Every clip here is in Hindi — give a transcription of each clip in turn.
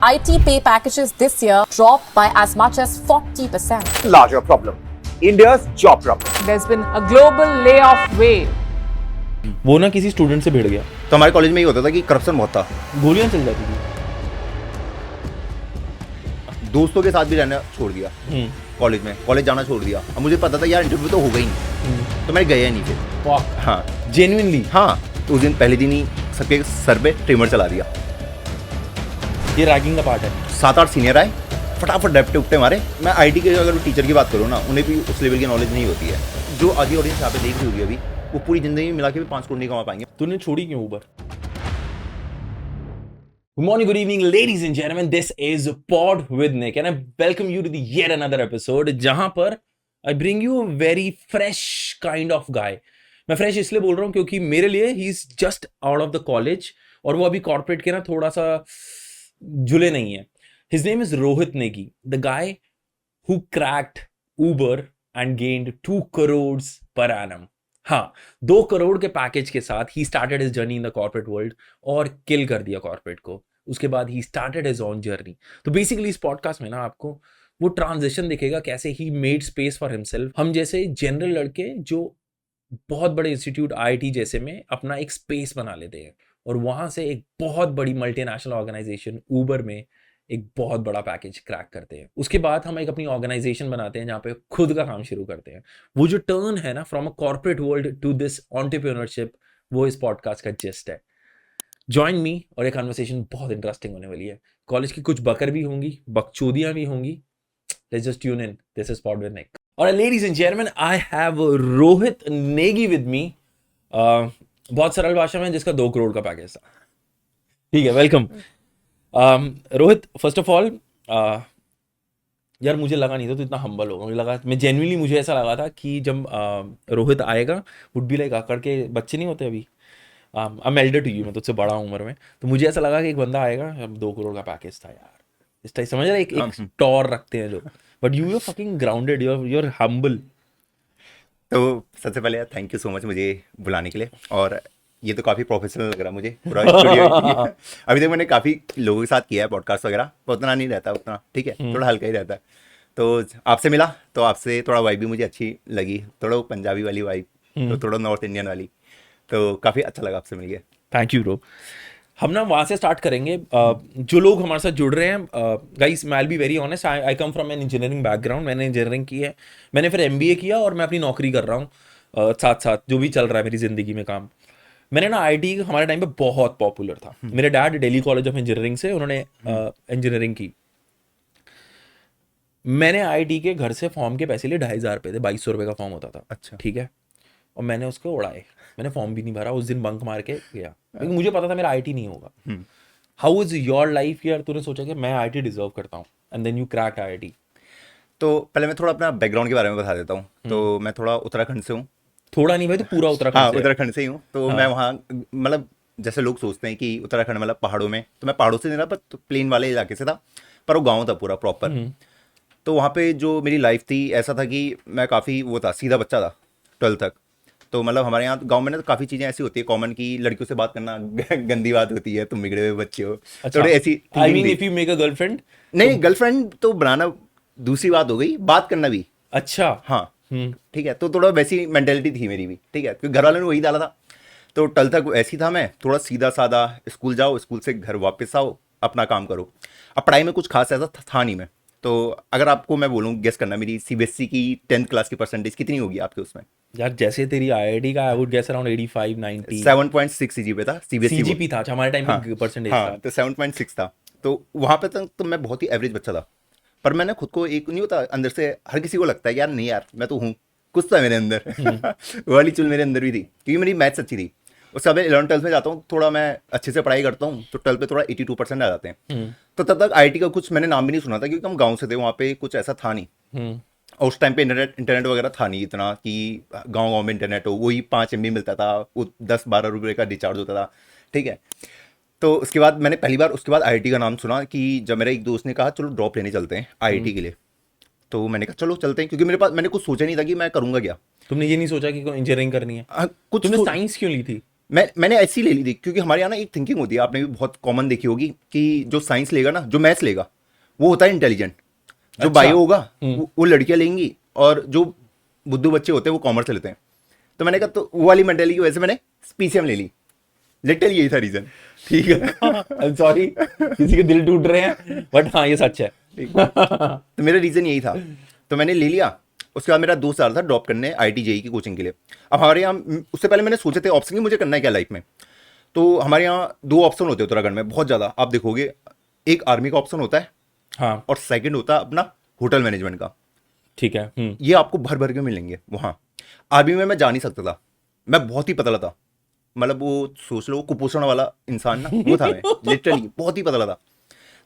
IT pay packages this year dropped by as much as 40%. Larger problem. India's job problem. There's been a global layoff wave. वो ना किसी स्टूडेंट से भिड़ गया तो हमारे कॉलेज में ये होता था कि करप्शन बहुत था। गोलियां चल जाती थी। दोस्तों के साथ भी रहना छोड़ दिया कॉलेज में, कॉलेज जाना छोड़ दिया। अब मुझे पता था यार इंटरव्यू तो होगा ही नहीं, तो मैं गया नहीं फिर। हाँ जेन्युइनली हाँ, तो उस दिन पहले दिन ही सबके सर पे ट्रिमर चला दिया। ये रैगिंग का पार्ट है। 7-8 सीनियर आए, फटाफट डेप्टे उठते मारे। मैं आईटी के अगर टीचर की बात करूँ ना, उन्हें भी उस लेवल की नॉलेज नहीं होती है। जो आधी ऑडियंस यहाँ पे देख रही होगी अभी, वो पूरी जिंदगी में मिला के भी 5 करोड़ नहीं कमा पाएंगे। तूने छोड़ी क्यों Uber? Good morning, good evening, ladies and gentlemen. This is Pod with Nick, and I welcome you to the yet another episode, जहां पर I bring you a very fresh kind of guy. मैं fresh इसलिए बोल रहा हूँ क्योंकि मेरे लिए he is just out of the college और वो अभी corporate के ना थोड़ा सा झुले नहीं है. His name is Rohit Negi, the guy who cracked Uber and gained 2 crores per annum. हाँ, 2 करोड़ के पैकेज के साथ he started his journey in the corporate world और किल कर दिया कॉर्पोरेट को। उसके बाद he started his own journey. तो बेसिकली इस पॉडकास्ट में ना आपको वो ट्रांजिशन दिखेगा कैसे he made space for himself. हम जैसे जनरल लड़के जो बहुत बड़े इंस्टीट्यूट आईआईटी जैसे में अपना एक स्पेस बना लेते हैं और वहां से एक बहुत बड़ी मल्टीनेशनल ऑर्गेनाइजेशन ऊबर में एक बहुत बड़ा पैकेज क्रैक करते हैं। उसके बाद हम एक अपनी ऑर्गेनाइजेशन बनाते हैं जहाँ पे खुद का काम शुरू करते हैं। वो जो टर्न है ना from a corporate world to this entrepreneurship, वो इस पॉडकास्ट का जिस्ट है। जॉइन मी और ये कन्वर्सेशन बहुत इंटरेस्टिंग होने वाली है। कॉलेज की कुछ बकर भी होंगी, बकचोदियां भी होंगी। Let's just tune in, this is pod with Nick. और ladies and gentleman, I have Rohit Negi with me. बहुत सरल भाषा में, जिसका 2 करोड़ का पैकेज था। ठीक है, welcome Rohit. First of all यार मुझे लगा नहीं था तो इतना हम्बल होगा। मुझे लगा, मैं जेन्युइनली मुझे ऐसा लगा था कि जब रोहित आएगा वुड बी लाइक आकर के बच्चे नहीं होते अभी, I am elder to you, मैं तुझसे बड़ा उम्र में, तो मुझे ऐसा लगा कि एक बंदा आएगा। अब 2 करोड़ का पैकेज था यार, इस टाइप समझ रहा है, एक टॉर रखते हैं जो। But you are fucking grounded, you are humble. तो सबसे पहले थैंक यू सो मच मुझे बुलाने के लिए। और ये तो काफ़ी प्रोफेशनल लग रहा है मुझे पूरा स्टूडियो। अभी तक मैंने काफ़ी लोगों के साथ किया है पॉडकास्ट वगैरह, तो उतना नहीं रहता उतना, ठीक है, थोड़ा हल्का ही रहता है। तो आपसे मिला तो आपसे थोड़ा वाइब भी मुझे अच्छी लगी, थोड़ा वो पंजाबी वाली वाइब, तो थोड़ा नॉर्थ इंडियन वाली, तो काफ़ी अच्छा लगा आपसे मिल के। Thank you bro. हम ना वहाँ से स्टार्ट करेंगे। जो लोग हमारे साथ जुड़ रहे हैं, गाइस मैं be very honest, I come from an engineering background. मैंने इंजीनियरिंग की है, मैंने फिर एमबीए किया और मैं अपनी नौकरी कर रहा हूँ साथ साथ, जो भी चल रहा है मेरी ज़िंदगी में काम। मैंने ना आईटी हमारे टाइम पे बहुत पॉपुलर था। मेरे dad Delhi college of engineering से, उन्होंने इंजीनियरिंग की। मैंने आईटी के घर से फॉर्म के पैसे लिए 2,500 रुपये थे, 2,200 रुपये का फॉर्म होता था। अच्छा, ठीक है, और मैंने उसको उड़ाए। मैंने फॉर्म भी नहीं भरा, उस दिन बंक मार के गया क्योंकि मुझे पता था मेरा आईटी नहीं होगा। हाउ इज योर लाइफ यार? तूने सोचा कि मैं आईटी डिजर्व करता हूँ and then you cracked IIT. तो पहले मैं थोड़ा अपना बैकग्राउंड के बारे में बता देता हूँ। तो मैं थोड़ा उत्तराखंड से हूँ। थोड़ा नहीं भाई, तो पूरा उत्तराखंड हाँ, से है। उत्तराखंड से ही हूँ। तो मैं वहाँ मतलब जैसे लोग सोचते हैं कि उत्तराखंड मतलब पहाड़ों में, तो मैं पहाड़ों से नहीं रहा, पर तो प्लेन वाले इलाके से था, पर वो गाँव था पूरा प्रॉपर। तो वहाँ पे जो मेरी लाइफ थी, ऐसा था कि मैं काफ़ी वो था, सीधा बच्चा था 12th तक। तो मतलब हमारे यहाँ गांव में ना काफ़ी चीज़ें ऐसी होती है कॉमन, की लड़कियों से बात करना गंदी बात होती है, तुम बिगड़े हुए बच्चे हो। अच्छा, थोड़े ऐसी I mean thinking if you make a girlfriend. नहीं, गर्लफ्रेंड तो बनाना दूसरी बात हो गई, बात करना भी। अच्छा। हाँ ठीक है, तो थोड़ा वैसी मेंटेलिटी थी मेरी भी, ठीक है, क्योंकि घर वालों ने वही डाला था। तो 12th तक ऐसी था मैं, थोड़ा सीधा सादा, स्कूल जाओ, स्कूल से घर वापस आओ, अपना काम करो। अब पढ़ाई में कुछ खास ऐसा था नहीं मैं। तो अगर आपको मैं बोलूँ गेस करना, मेरी सीबीएसई की 10th क्लास की परसेंटेज कितनी होगी आपके उसमें? यार जैसे तेरी आईआईटी का, I would guess around 85 90। 7.6 CGPA था, सीबीएसई सीजीपी था। अच्छा, हमारे टाइम पे परसेंटेज था। हाँ, तो 7.6 था। तो वहाँ पे तक तो मैं बहुत ही एवरेज बच्चा था। पर मैंने खुद को, एक नहीं होता अंदर से, हर किसी को लगता है यार नहीं यार मैं तो हूँ, कुछ था मेरे अंदर। वो वाली चुल मेरे अंदर भी थी, क्योंकि मेरी मैथ्स अच्छी थी। उसके बाद 11th-12th में जाता हूँ, थोड़ा मैं अच्छे से पढ़ाई करता हूँ, तो 12th पे थोड़ा 82% आ जाते हैं। तो तब तक आईटी का कुछ मैंने नाम भी नहीं सुना था, क्योंकि हम गाँव से थे, वहाँ पे कुछ ऐसा था नहीं। और उस टाइम पे इंटरनेट वगैरह था नहीं इतना कि गाँव में इंटरनेट हो। वही 5 MB मिलता था, वो 10-12 रुपये का रिचार्ज होता था, ठीक है। तो उसके बाद मैंने पहली बार उसके बाद आईआईटी का नाम सुना, कि जब मेरा एक दोस्त ने कहा चलो ड्रॉप लेने चलते हैं आईआईटी के लिए। तो मैंने कहा चलो चलते हैं, क्योंकि मेरे पास, मैंने कुछ सोचा नहीं था कि मैं करूँगा क्या। तुमने ये नहीं सोचा कि इंजीनियरिंग करनी है? कुछ तुमने साइंस क्यों ली थी? मैंने ऐसी ले ली थी क्योंकि हमारे यहाँ ना एक थिंकिंग होती है, आपने भी बहुत कॉमन देखी होगी कि जो साइंस लेगा ना, जो मैथ्स लेगा वो होता है इंटेलिजेंट, जो अच्छा। बायो होगा वो लड़कियां लेंगी, और जो बुद्धू बच्चे होते हैं वो कॉमर्स लेते हैं। तो मैंने कहा तो वो वाली मेंटेलिटी की वजह से मैंने पीसीएम ले ली, लिटरली यही था रीजन। ठीक है, सॉरी किसी के दिल टूट रहे हैं, बट हाँ ये सच है। तो मेरा रीजन यही था, तो मैंने ले लिया। उसके बाद मेरा 2 साल था ड्रॉप करने IIT JEE की कोचिंग के लिए। अब हमारे यहाँ उससे पहले मैंने सोचे थे ऑप्शन कि मुझे करना है क्या लाइफ में। तो हमारे यहाँ 2 ऑप्शन होते हैं उत्तराखंड में बहुत ज़्यादा, आप देखोगे। एक आर्मी का ऑप्शन होता है, हाँ और सेकंड होता है अपना होटल मैनेजमेंट का। ठीक है। ये आपको भर भर के मिलेंगे वहाँ। आर्मी में मैं जा नहीं सकता था, मैं बहुत ही पतला था, मतलब वो सोच लो कुपोषण वाला इंसान ना, वो था मैं, लिटरली बहुत ही पतला था।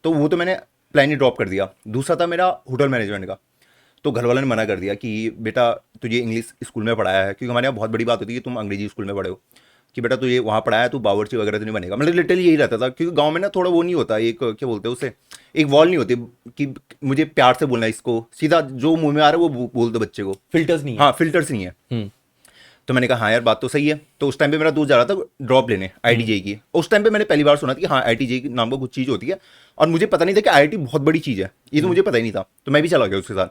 तो वो तो मैंने प्लान ही ड्रॉप कर दिया। दूसरा था मेरा होटल मैनेजमेंट का। तो घर वालों ने मना कर दिया कि बेटा तुझे इंग्लिश स्कूल में पढ़ाया है, क्योंकि हमारे यहाँ बहुत बड़ी बात होती है कि तुम अंग्रेजी स्कूल में पढ़े हो, कि बेटा तुझे वहाँ पढ़ाया, तू बावर्ची वगैरह तो नहीं बनेगा। मतलब लिटरली यही रहता था, क्योंकि गांव में ना थोड़ा वो नहीं होता, एक क्या बोलते हैं उसे, एक वॉल नहीं होती कि मुझे प्यार से बोलना है, इसको सीधा जो मुंह में आ रहा है वो बोल दो बच्चे को। फिल्टर्स नहीं है। हाँ, फिल्टर्स नहीं है। तो मैंने कहा हाँ यार बात तो सही है। तो उस टाइम पे मेरा दोस्त जा रहा था ड्रॉप लेने IIT JEE की। उस टाइम पे मैंने पहली बार सुना था कि हाँ IIT JEE नाम का कुछ चीज़ होती है, और मुझे पता नहीं था कि IIT बहुत बड़ी चीज़ है, ये तो मुझे पता ही नहीं था। तो मैं भी चला गया उसके साथ।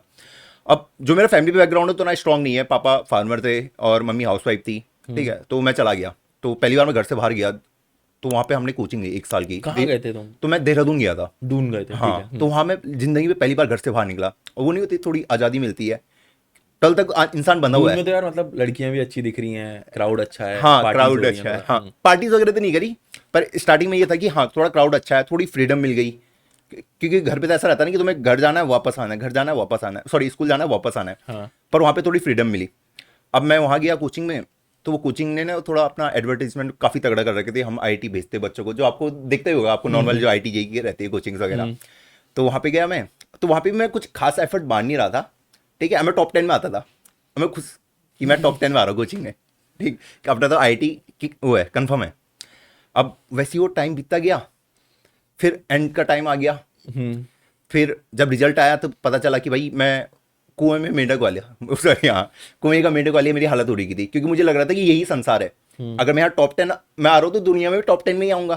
अब जो मेरा फैमिली बैकग्राउंड है तो ना स्ट्रॉन्ग नहीं है, पापा फार्मर थे और मम्मी हाउसवाइफ थी, ठीक है। तो मैं चला गया। तो पहली बार मैं घर से बाहर गया, तो वहाँ पे हमने कोचिंग ली 1 साल की। कहाँ गए थे तुम? तो मैं देहरादून गया था। ढूंढ गए थे? हाँ, तो वहाँ मैं जिंदगी में पहली बार घर से बाहर निकला, और वो नहीं होती थोड़ी आज़ादी मिलती है, कल तक इंसान बंधा हुआ में है। तो यार मतलब लड़कियां भी अच्छी दिख रही हैं, क्राउड अच्छा है, हाँ, parties क्राउड हो रही अच्छा हैं, है। हाँ, पार्टीज वगैरह तो नहीं करी, पर स्टार्टिंग में ये था कि हाँ थोड़ा क्राउड अच्छा है, थोड़ी फ्रीडम मिल गई। क्योंकि घर पे तो ऐसा रहता है ना कि तुम्हें घर जाना है वापस आना है, घर जाना है वापस आना है, सॉरी स्कूल जाना है वापस आना है। हाँ। पर वहाँ पे थोड़ी फ्रीडम मिली। अब मैं वहाँ गया कोचिंग में, तो वो कोचिंग ने ना थोड़ा अपना एडवर्टाइजमेंट काफ़ी तगड़ा कर रखे थे। हम IIT भेजते बच्चों को, जो आपको दिखता ही होगा, आपको नॉर्मल जो IIT JEE की रहती है कोचिंग वगैरह। तो वहाँ पे गया मैं, तो वहाँ पे मैं कुछ खास एफर्ट मार नहीं रहा था, ठीक है। मैं टॉप 10 में आता था, मैं खुश कि मैं टॉप 10 में आ रहा हूँ कोचिंग में, ठीक। अपना तो IIT की वो है, कंफर्म है। अब वैसे ही वो टाइम बीतता गया, फिर एंड का टाइम आ गया। फिर जब रिजल्ट आया तो पता चला कि भाई मैं कुएं में मेंढक वाला, सॉरी हाँ, कुएं का मेंढक वाली मेरी हालत हो रही थी, क्योंकि मुझे लग रहा था कि यही संसार है। अगर मैं यहाँ टॉप 10 मैं आ रहा हूँ तो दुनिया में भी टॉप 10 में ही आऊँगा,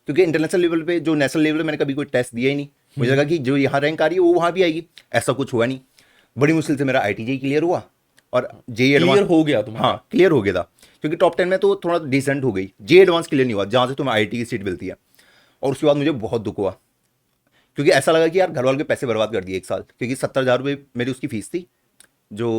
क्योंकि इंटरनेशनल लेवल पे, जो नेशनल लेवल पे मैंने कभी कोई टेस्ट दिया ही नहीं। मुझे लगा कि जो यहाँ रैंक आ रही है वो वहाँ भी आएगी, ऐसा कुछ हुआ नहीं। बड़ी मुश्किल से मेरा IIT JEE क्लियर हुआ, और JEE क्लियर हो गया तुम्हारा? हाँ, क्लियर हो गया था, क्योंकि टॉप 10 में तो थोड़ा डिसेंट हो गई। JEE एडवांस क्लियर नहीं हुआ, जहाँ से तुम्हें IIT की सीट मिलती है। और उसके बाद मुझे बहुत दुख हुआ, क्योंकि ऐसा लगा कि यार घर वालों के पैसे बर्बाद कर दिए 1 साल, क्योंकि 70,000 रुपये मेरी उसकी फीस थी जो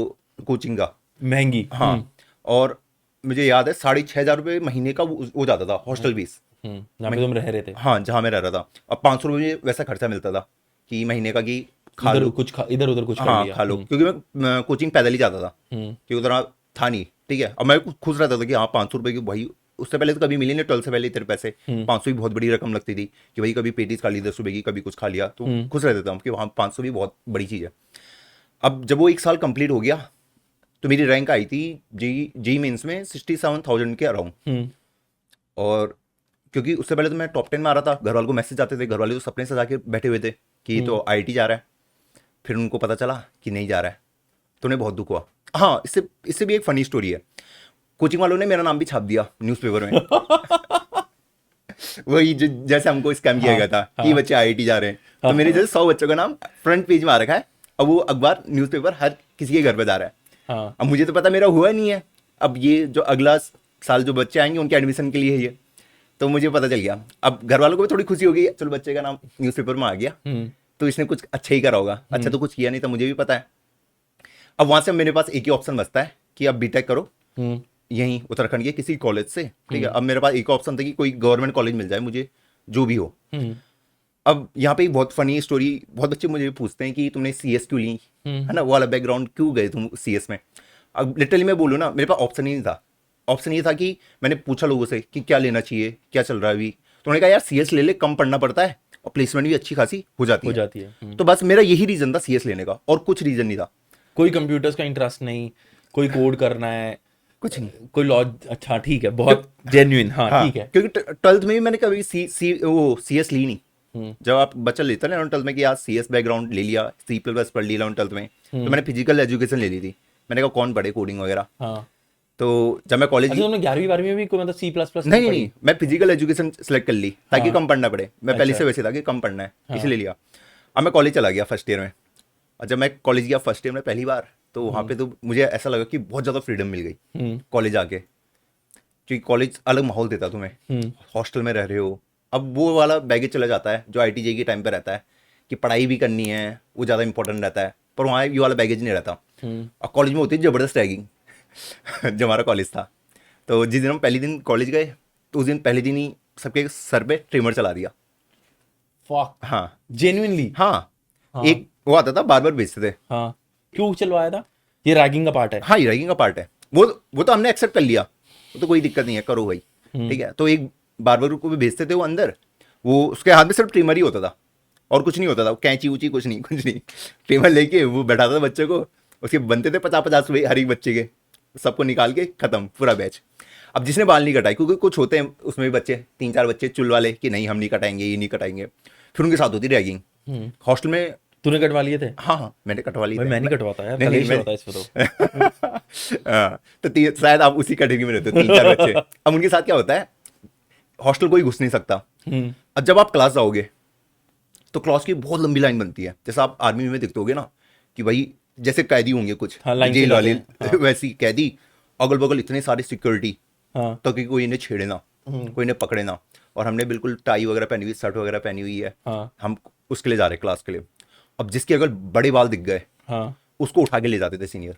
कोचिंग का। महंगी। हाँ, और मुझे याद है 6,500 रुपये महीने का वो जाता था हॉस्टल फीस। जहाँ पे तुम रह रहे थे? हाँ, जहाँ मैं रह रहा था। अब 500 रुपये वैसा खर्चा मिलता था कि महीने का, कि खा इधर लो कुछ खा, इधर उधर कुछ कर हाँ लिया। खा लो, क्योंकि मैं कोचिंग पैदल ही जाता था, क्योंकि उतना था नहीं, ठीक है। अब मैं खुश रहता था कि हाँ 500 रुपये की, भाई उससे पहले तो कभी मिली नहीं, 12 से पहले इतने पैसे। 500 भी बहुत बड़ी रकम लगती थी कि भाई कभी पेटीज खा ली 10 रुपये की, कभी कुछ खा लिया, तो खुश रहता था कि वहाँ 500 भी बहुत बड़ी चीज़ है। अब जब वो 1 साल कंप्लीट हो गया, तो मेरी रैंक आई थी JEE मेंस में 67,000 के अराउंड। और क्योंकि उससे पहले तो मैं टॉप 10 में आ रहा था, घर वालों को मैसेज आते थे, घर वाले तो सपने सजा के बैठे हुए थे कि तो IIT जा रहा है। फिर उनको पता चला कि नहीं जा रहा है, तो उन्हें बहुत दुख हुआ। हाँ, इससे भी एक फनी स्टोरी है। कोचिंग वालों ने मेरा नाम भी छाप दिया न्यूज़पेपर में। वही जैसे हमको स्कैम किया गया था कि बच्चे IIT जा रहे हैं, तो मेरे जैसे 100 बच्चों का नाम फ्रंट पेज में आ रखा है। अब वो अखबार न्यूज़पेपर हर किसी के घर पे जा रहा है। अब मुझे तो पता मेरा हुआ नहीं है। अब ये जो अगला साल जो बच्चे आएंगे उनके एडमिशन के लिए है ये, तो मुझे पता चल गया। अब घर वालों को भी थोड़ी खुशी हो गई, चलो बच्चे का नाम न्यूज़पेपर में आ गया, तो इसने कुछ अच्छा ही करा होगा। अच्छा तो कुछ किया नहीं था, मुझे भी पता है। अब वहां से मेरे पास एक ही ऑप्शन बचता है कि अब बीटेक करो यहीं उत्तराखंड के किसी कॉलेज से, ठीक है। अब मेरे पास एक ऑप्शन था कि कोई गवर्नमेंट कॉलेज मिल जाए मुझे, जो भी हो। अब यहाँ पे एक बहुत फनी स्टोरी, बहुत बच्चे मुझे पूछते हैं कि तुमने CS क्यों ली, है ना, वो वाला बैकग्राउंड क्यों गए तुम CS में। अब लिटरली मैं बोलूँ ना, मेरे पास ऑप्शन ही नहीं था। ऑप्शन ये था कि मैंने पूछा लोगों से कि क्या लेना चाहिए, क्या चल रहा है अभी, तो उन्होंने कहा यार CS ले ले, कम पढ़ना पड़ता है और प्लेसमेंट भी अच्छी खासी हो जाती है। तो बस मेरा यही रीजन था CS लेने का, और कुछ रीजन नहीं था। कोई कंप्यूटर्स का इंटरेस्ट नहीं, कोई कोड करना है, कुछ नहीं, कोई लॉ। अच्छा ठीक है, बहुत जेन्युइन। हाँ ठीक है। क्योंकि 12th में भी मैंने कभी CS ली नहीं। जब आप बच्चा लेता है ना 12th में कि यार CS बैकग्राउंड ले लिया, C++ पढ़ लिया 12th में, तो मैंने फिजिकल एजुकेशन ले ली थी। मैंने कहा कौन पढ़े कोडिंग वगैरह। तो जब मैं कॉलेज अच्छा तुमने 11वीं 12वीं में भी कोई मतलब C++ नहीं नहीं, मैं फिजिकल एजुकेशन सेलेक्ट कर ली ताकि कम पढ़ना पड़े। मैं पहले अच्छा। से वैसे था कि कम पढ़ना है, इसलिए लिया। अब मैं कॉलेज चला गया फर्स्ट ईयर में, और जब मैं कॉलेज गया फर्स्ट ईयर में पहली बार, तो वहाँ पे तो मुझे ऐसा लगा कि बहुत ज़्यादा फ्रीडम मिल गई कॉलेज आके, क्योंकि कॉलेज अलग माहौल देता तुम्हें, हॉस्टल में रह रहे हो। अब वो वाला बैगेज चला जाता है जो IIT के टाइम पे रहता है कि पढ़ाई भी करनी है, वो ज़्यादा इंपॉर्टेंट रहता है, पर वहाँ ये वाला बैगेज नहीं रहता। और कॉलेज में होती है ज़बरदस्त रैगिंग जो हमारा कॉलेज था। तो जिस दिन हम पहले दिन कॉलेज गए, तो उस दिन पहले दिन ही सबके सर पे ट्रिमर चला दिया। फक हाँ जेन्युइनली। हाँ, एक वो आता था बार बार बेचते थे। हाँ क्यों चलवाया था? ये रैगिंग का पार्ट है। हाँ, ये रैगिंग का पार्ट है। वो तो हमने एक्सेप्ट कर लिया, वो तो कोई दिक्कत नहीं है, करो भाई, ठीक है। तो एक बार्बर को भी भेजते थे वो अंदर, वो उसके हाथ में सिर्फ ट्रिमर ही होता था और कुछ नहीं होता था, कैंची ऊंची कुछ नहीं। ट्रिमर लेके वो बैठाता था बच्चे को, उसके बनते थे 50-50 रुपये हर एक बच्चे के, सबको निकाल के खत्म पूरा बैच। अब जिसने बाल नहीं कटाए, क्योंकि कुछ होते हैं उसमें भी बच्चे 3-4 बच्चे चुल वाले कि नहीं हम नहीं कटाएंगे, ये नहीं कटाएंगे, फिर उनके साथ होती रैगिंग हॉस्टल में। तूने कटवा लिए थे? हाँ, मैंने कटवा ली। मैं नहीं कटवाता यार, नहीं, कलेश मैं- होता है इस पे तो। हाँ, तो शायद आप उसी कैटेगरी में रहते हो, 3-4 बच्चे। अब उनके साथ क्या होता है, हॉस्टल कोई घुस नहीं सकता। अब जब आप क्लास जाओगे तो क्लास की बहुत लंबी लाइन बनती है, जैसा आप आर्मी में देखते होगे ना कि भाई जैसे कैदी होंगे कुछ, हाँ, लाइन से जेल वाले, जाते हैं, वैसी कैदी, अगल बगल इतने सारे सिक्योरिटी, हाँ ताकि कोई इन्हें छेड़े ना, कोई इन्हें पकड़े ना। और हमने बिल्कुल टाई वगैरह पहनी हुई, शर्ट वगैरह पहनी हुई है, हाँ हम उसके लिए जा रहे हैं क्लास के लिए। अब जिसके अगर बड़े बाल दिख गए, हाँ उसको उठा के ले जाते थे सीनियर,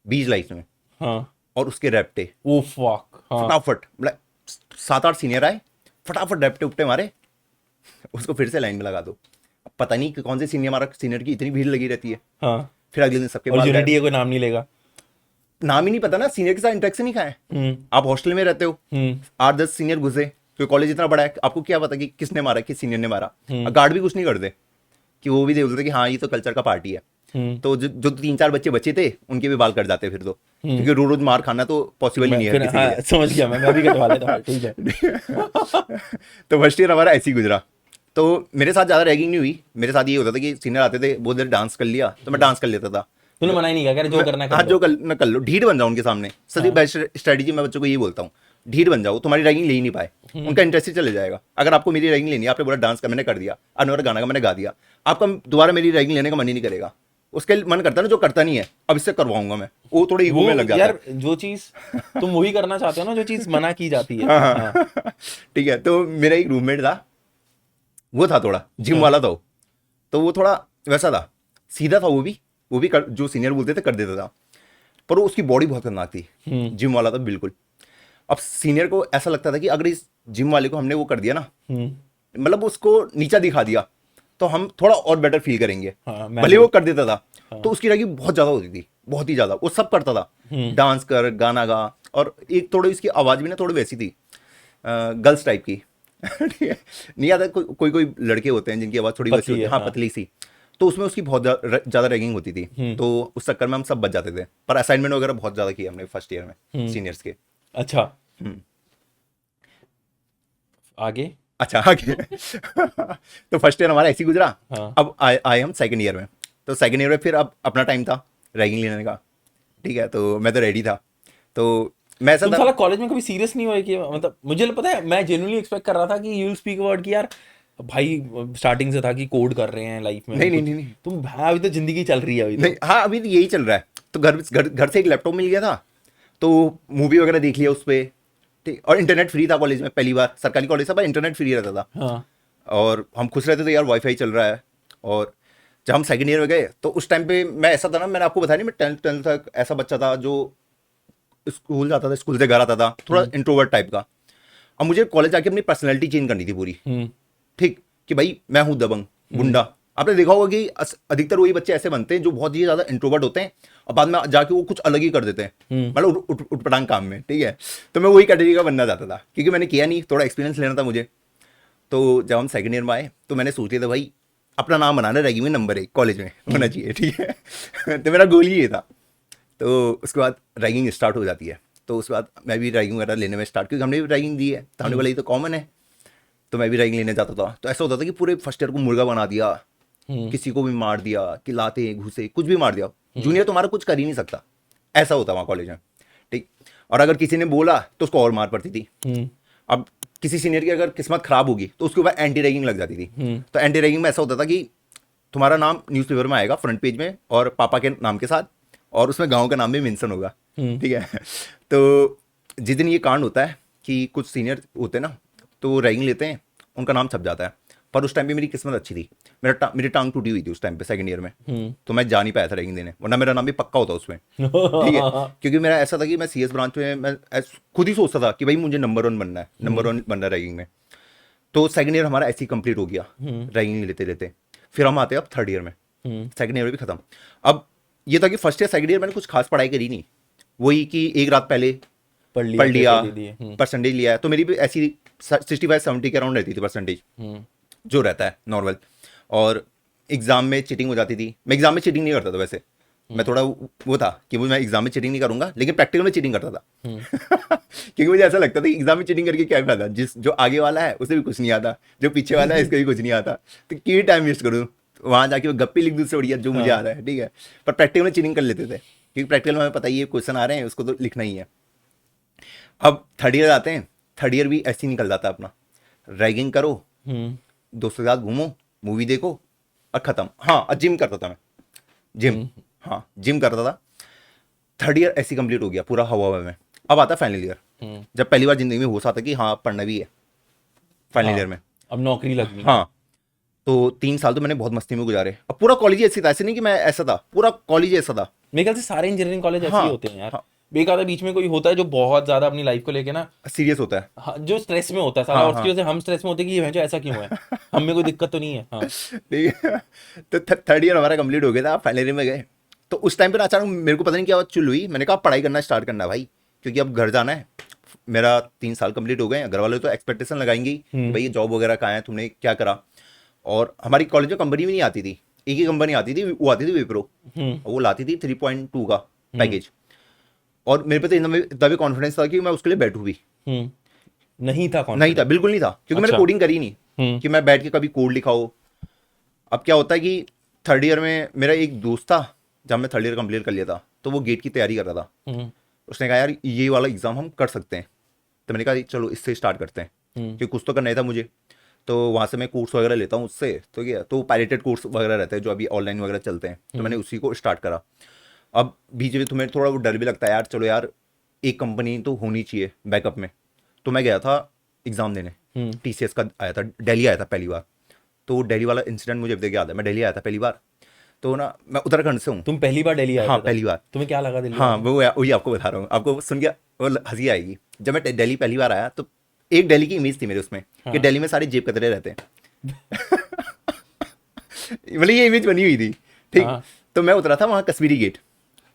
बीच लाइफ में, हाँ। और उसके रैप्टे ओ फक। हाँ फटाफट, मतलब 7-8 सीनियर आए, फटाफट रैप्टे उपटे मारे, उसको फिर से लाइन में लगा दो। अब पता नहीं कि कौन से सीनियर, हमारा सीनियर की इतनी भीड़ लगी रहती है, हाँ। फिर अगले दिन सबके और बाल यूनिटी गायब। है, कोई नाम नहीं लेगा। नाम ही नहीं पता ना, सीनियर के साथ इंटरेक्शन ही कहाँ है। आप हॉस्टल में रहते हो, 8-10 सीनियर घुसे, क्योंकि कॉलेज इतना बड़ा है, आपको क्या पता कि किसने मारा, किस सीनियर ने मारा। गार्ड भी कुछ नहीं करते कि वो भी बोलते कि हाँ ये तो कल्चर का पार्टी है। तो जो 3-4 बच्चे बचे थे उनके भी बाल कट जाते फिर तो, क्योंकि रोज रोज मार खाना तो पॉसिबल ही नहीं है फिर किसी हाँ, के लिए। समझ गया मैं भी कटवा लेता हूँ, ठीक है। तो फर्स्ट ईयर हमारा ऐसे ही गुजरा। तो मेरे साथ ज़्यादा रैगिंग नहीं हुई, मेरे साथ ये होता था कि सीनियर आते थे, बहुत देर डांस कर लिया तो मैं डांस कर लेता था। तूने मना ही नहीं किया, कह रहे जो करना है हाँ, कर जो लो। कर ना कर लो, ढीठ बन जाओ उनके सामने। सबसे बेस्ट स्ट्रेटेजी मैं बच्चों को यही बोलता हूँ, ढीठ बन जाओ, तुम्हारी रैगिंग ले ही नहीं पाए, उनका इंटरेस्ट ही चले जाएगा। अगर आपको मेरी रैगिंग लेनी है, आपने बोला डांस का, मैंने कर दिया, अनवर गाना का मैंने गा दिया, आपका दोबारा मेरी रैगिंग लेने का मन ही नहीं करेगा। उसके मन करता है ना जो करता नहीं है, अब इससे करवाऊंगा मैं, वो थोड़े ईगो वो में लग जाता यार है। जो चीज तुम वही करना चाहते हो ना, जो चीज मना की जाती है। हाँ, हाँ। हाँ। ठीक है, तो मेरा एक रूममेट था, वो था थोड़ा जिम वाला था वो, तो वो थोड़ा वैसा था, सीधा था, वो भी जो सीनियर बोलते थे कर देता था, पर वो उसकी बॉडी बहुत खतरनाक थी, जिम वाला था बिल्कुल। अब सीनियर को ऐसा लगता था कि अगर इस जिम वाले को हमने वो कर दिया ना, मतलब उसको नीचा दिखा दिया, तो हम थोड़ा और बेटर फील करेंगे। हाँ, मैं भले भी। वो कर देता था, तो उसकी रैगिंग बहुत ज्यादा होती थी, बहुत ही ज्यादा। वो सब करता था, डांस कर, गाना गा, और एक थोड़ी इसकी आवाज भी ना थोड़ी वैसी थी, गर्ल्स टाइप की। ठीक है, नहीं आता, कोई कोई लड़के होते हैं जिनकी आवाज थोड़ी वैसी पतली होती है, है, हाँ हाँ। पतली सी, तो उसमें उसकी बहुत ज्यादा रैगिंग होती थी। तो उस चक्कर में हम सब बच जाते थे, पर असाइनमेंट वगैरह बहुत ज्यादा किया हमने फर्स्ट ईयर में सीनियर्स के। अच्छा आगे। अच्छा, आगे। तो फर्स्ट ईयर हमारा ऐसे ही गुजरा। हाँ। अब आए हम सेकंड ईयर में, तो सेकंड ईयर में फिर अब अपना टाइम था रैगिंग लेने का, ठीक है, तो मैं तो रेडी था। तो मैं ऐसा तुम था, साला कॉलेज में कभी सीरियस नहीं हुए कि मतलब मुझे पता है, मैं जेन्युइनली एक्सपेक्ट कर रहा था कि यू विल स्पीक वर्ड कि यार भाई स्टार्टिंग से था कि कोड कर रहे हैं लाइफ में। नहीं, कुछ- नहीं, नहीं। तुम हाँ, अभी तो जिंदगी चल रही है अभी तो। नहीं, हाँ अभी तो यही चल रहा है। तो घर से एक लैपटॉप मिल गया था, तो मूवी वगैरह देख लिया उस पर, ठीक। और इंटरनेट फ्री था कॉलेज में, पहली बार सरकारी कॉलेज था पर इंटरनेट फ्री रहता था। हाँ और हम खुश रहते थे यार, वाईफाई चल रहा है। और जब हम सेकंड ईयर में गए, तो उस टाइम पे मैं ऐसा था ना, मैंने आपको बताया नहीं, मैं 10th तक ऐसा बच्चा था जो स्कूल जाता था, स्कूल से घर आता था, थोड़ा इंट्रोवर्ट टाइप का। अब मुझे कॉलेज आके अपनी पर्सनैलिटी चेंज करनी थी पूरी, ठीक, कि भाई मैं हूँ दबंग गुंडा। आपने देखा होगा कि अधिकतर वही बच्चे ऐसे बनते हैं जो बहुत ही ज्यादा इंट्रोवर्ट होते हैं और बाद में जाके वो कुछ अलग ही कर देते हैं, मतलब उठपटांग काम में, ठीक है। तो मैं वही कैटेगरी का बनना चाहता था, क्योंकि मैंने किया नहीं, थोड़ा एक्सपीरियंस लेना था मुझे। तो जब हम सेकंड ईयर में आए, तो मैंने सोच लिया था भाई अपना नाम बनाना रैगिंग में नंबर 1 कॉलेज में होना चाहिए, ठीक है। तो मेरा गोल ही ये था। तो उसके बाद रैगिंग स्टार्ट हो जाती है, तो उसके बाद मैं भी रैगिंग वगैरह लेने में स्टार्ट, क्योंकि हमने भी रैगिंग दी है, तो हमने बोला ये तो कॉमन है, तो मैं भी रैगिंग लेने जाता था। तो ऐसा होता था कि पूरे फर्स्ट ईयर को मुर्गा बना दिया, किसी को भी मार दिया, कि लाते घुसे कुछ भी मार दिया, जूनियर तुम्हारा कुछ कर ही नहीं सकता, ऐसा होता वहाँ कॉलेज में, ठीक। और अगर किसी ने बोला तो उसको और मार पड़ती थी। अब किसी सीनियर की अगर किस्मत खराब होगी तो उसके ऊपर एंटी रैगिंग लग जाती थी। तो एंटी रैगिंग में ऐसा होता था कि तुम्हारा नाम न्यूज़पेपर में आएगा फ्रंट पेज में और पापा के नाम के साथ, और उसमें गांव का नाम भी मेंशन होगा, ठीक है। तो जिस दिन ये कांड होता है कि कुछ सीनियर होते हैं ना, तो रैगिंग लेते हैं, उनका नाम छप जाता है। पर उस टाइम पे मेरी किस्मत अच्छी थी, मेरी टांग टूटी हुई थी उस टाइम पे सेकंड ईयर में, तो मैं जा नहीं पाया था रैगिंग देने, वरना मेरा नाम भी पक्का होता उसमें, ठीक है। क्योंकि मेरा ऐसा था कि मैं CS ब्रांच में मैं खुद ही सोचता था कि भाई मुझे नंबर 1 बनना है, नंबर 1 बनना है रैगिंग में। तो सेकंड ईयर हमारा ऐसे ही कंप्लीट हो गया रैगिंग लेते लेते। फिर हम आते हैं अब थर्ड ईयर में, सेकंड ईयर भी खत्म। अब ये था कि फर्स्ट ईयर सेकंड ईयर मैंने कुछ खास पढ़ाई करी नहीं, वही कि एक रात पहले पढ़ लिया, परसेंटेज लिया है। तो मेरी भी ऐसी 65-70 के अराउंड रहती थी परसेंटेज, जो रहता है नॉर्मल। और एग्जाम में चीटिंग हो जाती थी। मैं एग्जाम में चीटिंग नहीं करता था वैसे, मैं थोड़ा वो था कि मैं एग्जाम में चीटिंग नहीं करूंगा, लेकिन प्रैक्टिकल में चीटिंग करता था। क्योंकि मुझे ऐसा लगता था कि एग्जाम में चीटिंग करके क्या फायदा, जो आगे वाला है उसे भी कुछ नहीं आता, जो पीछे वाला है इसको भी कुछ नहीं आता, तो क्यों टाइम वेस्ट करूँ, वहां जाके वो गप्पे लिख दूँ से बढ़िया जो मुझे आ रहा है, ठीक है। पर प्रैक्टिकल में चीटिंग कर लेते थे, क्योंकि प्रैक्टिकल में हमें पता ही है क्वेश्चन आ रहे हैं, उसको तो लिखना ही है। अब थर्ड ईयर आते हैं, थर्ड ईयर भी ऐसे ही निकल जाता है अपना, रैगिंग करो, दोस्तों के साथ घूमो, मूवी देखो और खत्म। हाँ, जिम करता था मैं, जिम, हाँ जिम करता था। थर्ड ईयर ऐसे कंप्लीट हो गया पूरा हवा में। अब आता फाइनल ईयर, जब पहली बार जिंदगी में होश आता कि हाँ पढ़ना भी है फाइनल ईयर में, अब नौकरी लगी। हाँ, तो 3 साल तो मैंने बहुत मस्ती में गुजारे। अब पूरा कॉलेज ऐसे था, ऐसे नहीं कि मैं ऐसा था, पूरा कॉलेज ऐसा था। मेरे ख्याल से सारे इंजीनियरिंग कॉलेज ऐसे ही हाँ, होते हैं यार। हाँ। एक आधा बीच में कोई होता है जो बहुत ज्यादा अपनी लाइफ को लेके ना सीरियस होता है, हाँ, जो स्ट्रेस में होता है साला, हाँ, और उसकी वजह से हम स्ट्रेस में होते हैं कि ये भैंचो ऐसा क्यों है, हमें कोई दिक्कत तो नहीं है। हाँ। ठीक है। तो थर्ड ईयर हमारा कंप्लीट हो गया था, फाइनल ईयर में गए। तो उस टाइम पर अचानक मेरे को पता नहीं क्या चुल हुई, मैंने कहा पढ़ाई करना स्टार्ट करना भाई, क्योंकि अब घर जाना है। मेरा 3 साल कंप्लीट हो गए, घर वाले तो एक्सपेक्टेशन लगाएंगे ही, भाई जॉब वगैरह कहाँ है, तुमने क्या करा। और हमारी कॉलेज में कंपनी भी नहीं आती थी, एक ही कंपनी आती थी, वो आती थी विप्रो, वो लाती थी 3.2 का पैकेज। और मेरे पे तो इतना भी कॉन्फिडेंस था कि मैं उसके लिए बैठूं भी। नहीं था नहीं था, बिल्कुल नहीं था, क्योंकि मैंने कोडिंग करी नहीं कि मैं बैठ के कभी कोड लिखाओ। अब क्या होता है कि थर्ड ईयर में मेरा एक दोस्त था, जब मैं थर्ड ईयर कंप्लीट कर लिया था, तो वो गेट की तैयारी कर रहा था। उसने कहा यार ये वाला एग्जाम हम कर सकते हैं, तो मैंने कहा चलो इससे स्टार्ट करते हैं, क्योंकि कुछ तो करना ही था मुझे। तो वहाँ से मैं कोर्स वगैरह लेता हूँ उससे, तो क्या, तो पायरेटेड कोर्स वगैरह रहते हैं जो अभी ऑनलाइन वगैरह चलते हैं, तो मैंने उसी को स्टार्ट करा। अब बीच में तुम्हें थोड़ा वो डर भी लगता है यार, चलो यार एक कंपनी तो होनी चाहिए बैकअप में। तो मैं गया था एग्जाम देने, TCS का आया था, दिल्ली आया था पहली बार। तो दिल्ली वाला इंसिडेंट मुझे अब तक याद है, मैं दिल्ली आया था पहली बार, तो ना मैं उत्तराखंड से हूँ। तुम पहली बार दिल्ली आए हाँ, थे? पहली बार। तुम्हें क्या लगा दिल्ली? हाँ, वही आपको बता रहा हूँ, आपको सुन के वो हंसी आएगी। जब मैं दिल्ली पहली बार आया, तो एक दिल्ली की इमेज थी मेरे उसमें, कि दिल्ली में सारे जेब कतरे रहते हैं। मतलब ये इमेज बनी हुई थी, ठीक। तो मैं उतरा था वहाँ कश्मीरी गेट।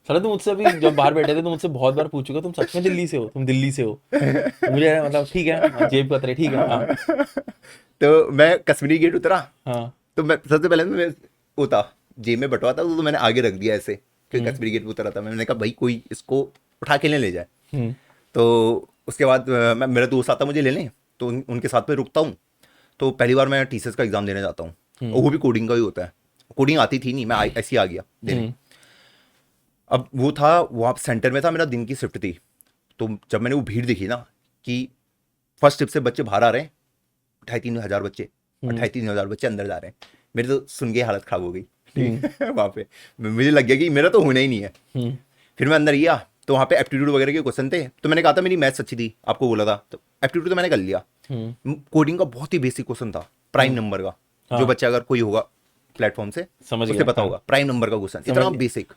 सर तुम मुझसे अभी जब बाहर बैठे थे तो मुझसे बहुत बार पूछ चुका, तुम सच में दिल्ली से हो? तुम दिल्ली से हो? मुझे मतलब ठीक है, जेब कतरे ठीक है। हाँ। तो मैं कश्मीरी गेट उतरा। हाँ। तो मैं सबसे पहले मैं होता जेब में बटवा था, तो मैंने आगे रख दिया ऐसे, क्योंकि कश्मीरी गेट पे उतरा था। मैंने कहा भाई कोई इसको उठा के ले जाए। तो उसके बाद मेरा दोस्त आता मुझे लेने, तो उनके साथ में रुकता हूँ। तो पहली बार मैं TCS का एग्जाम देने जाता हूँ, और वो भी कोडिंग का ही होता है। कोडिंग आती थी नहीं, मैं ऐसे ही आ गया देने। अब वो था वहाँ सेंटर में था, मेरा दिन की शिफ्ट थी। तो जब मैंने वो भीड़ देखी ना, कि फर्स्ट शिफ्ट से बच्चे बाहर आ रहे हैं, 2,500-3,000 बच्चे, 2,500-3,000 बच्चे अंदर जा रहे हैं, मेरी तो सुन के हालत खराब हो गई। वहाँ पे मुझे लग गया कि मेरा तो होना ही नहीं है। फिर मैं अंदर गया, तो वहाँ पे एप्टीट्यूड वगैरह के क्वेश्चन थे। तो मैंने कहा था मेरी मैथ्स अच्छी थी, आपको बोला था, तो एप्टीट्यूड तो मैंने कर लिया। कोडिंग का बहुत ही बेसिक क्वेश्चन था, प्राइम नंबर का, जो बच्चा अगर कोई होगा प्लेटफॉर्म से समझ उसे पता होगा, प्राइम नंबर का क्वेश्चन इतना बेसिक।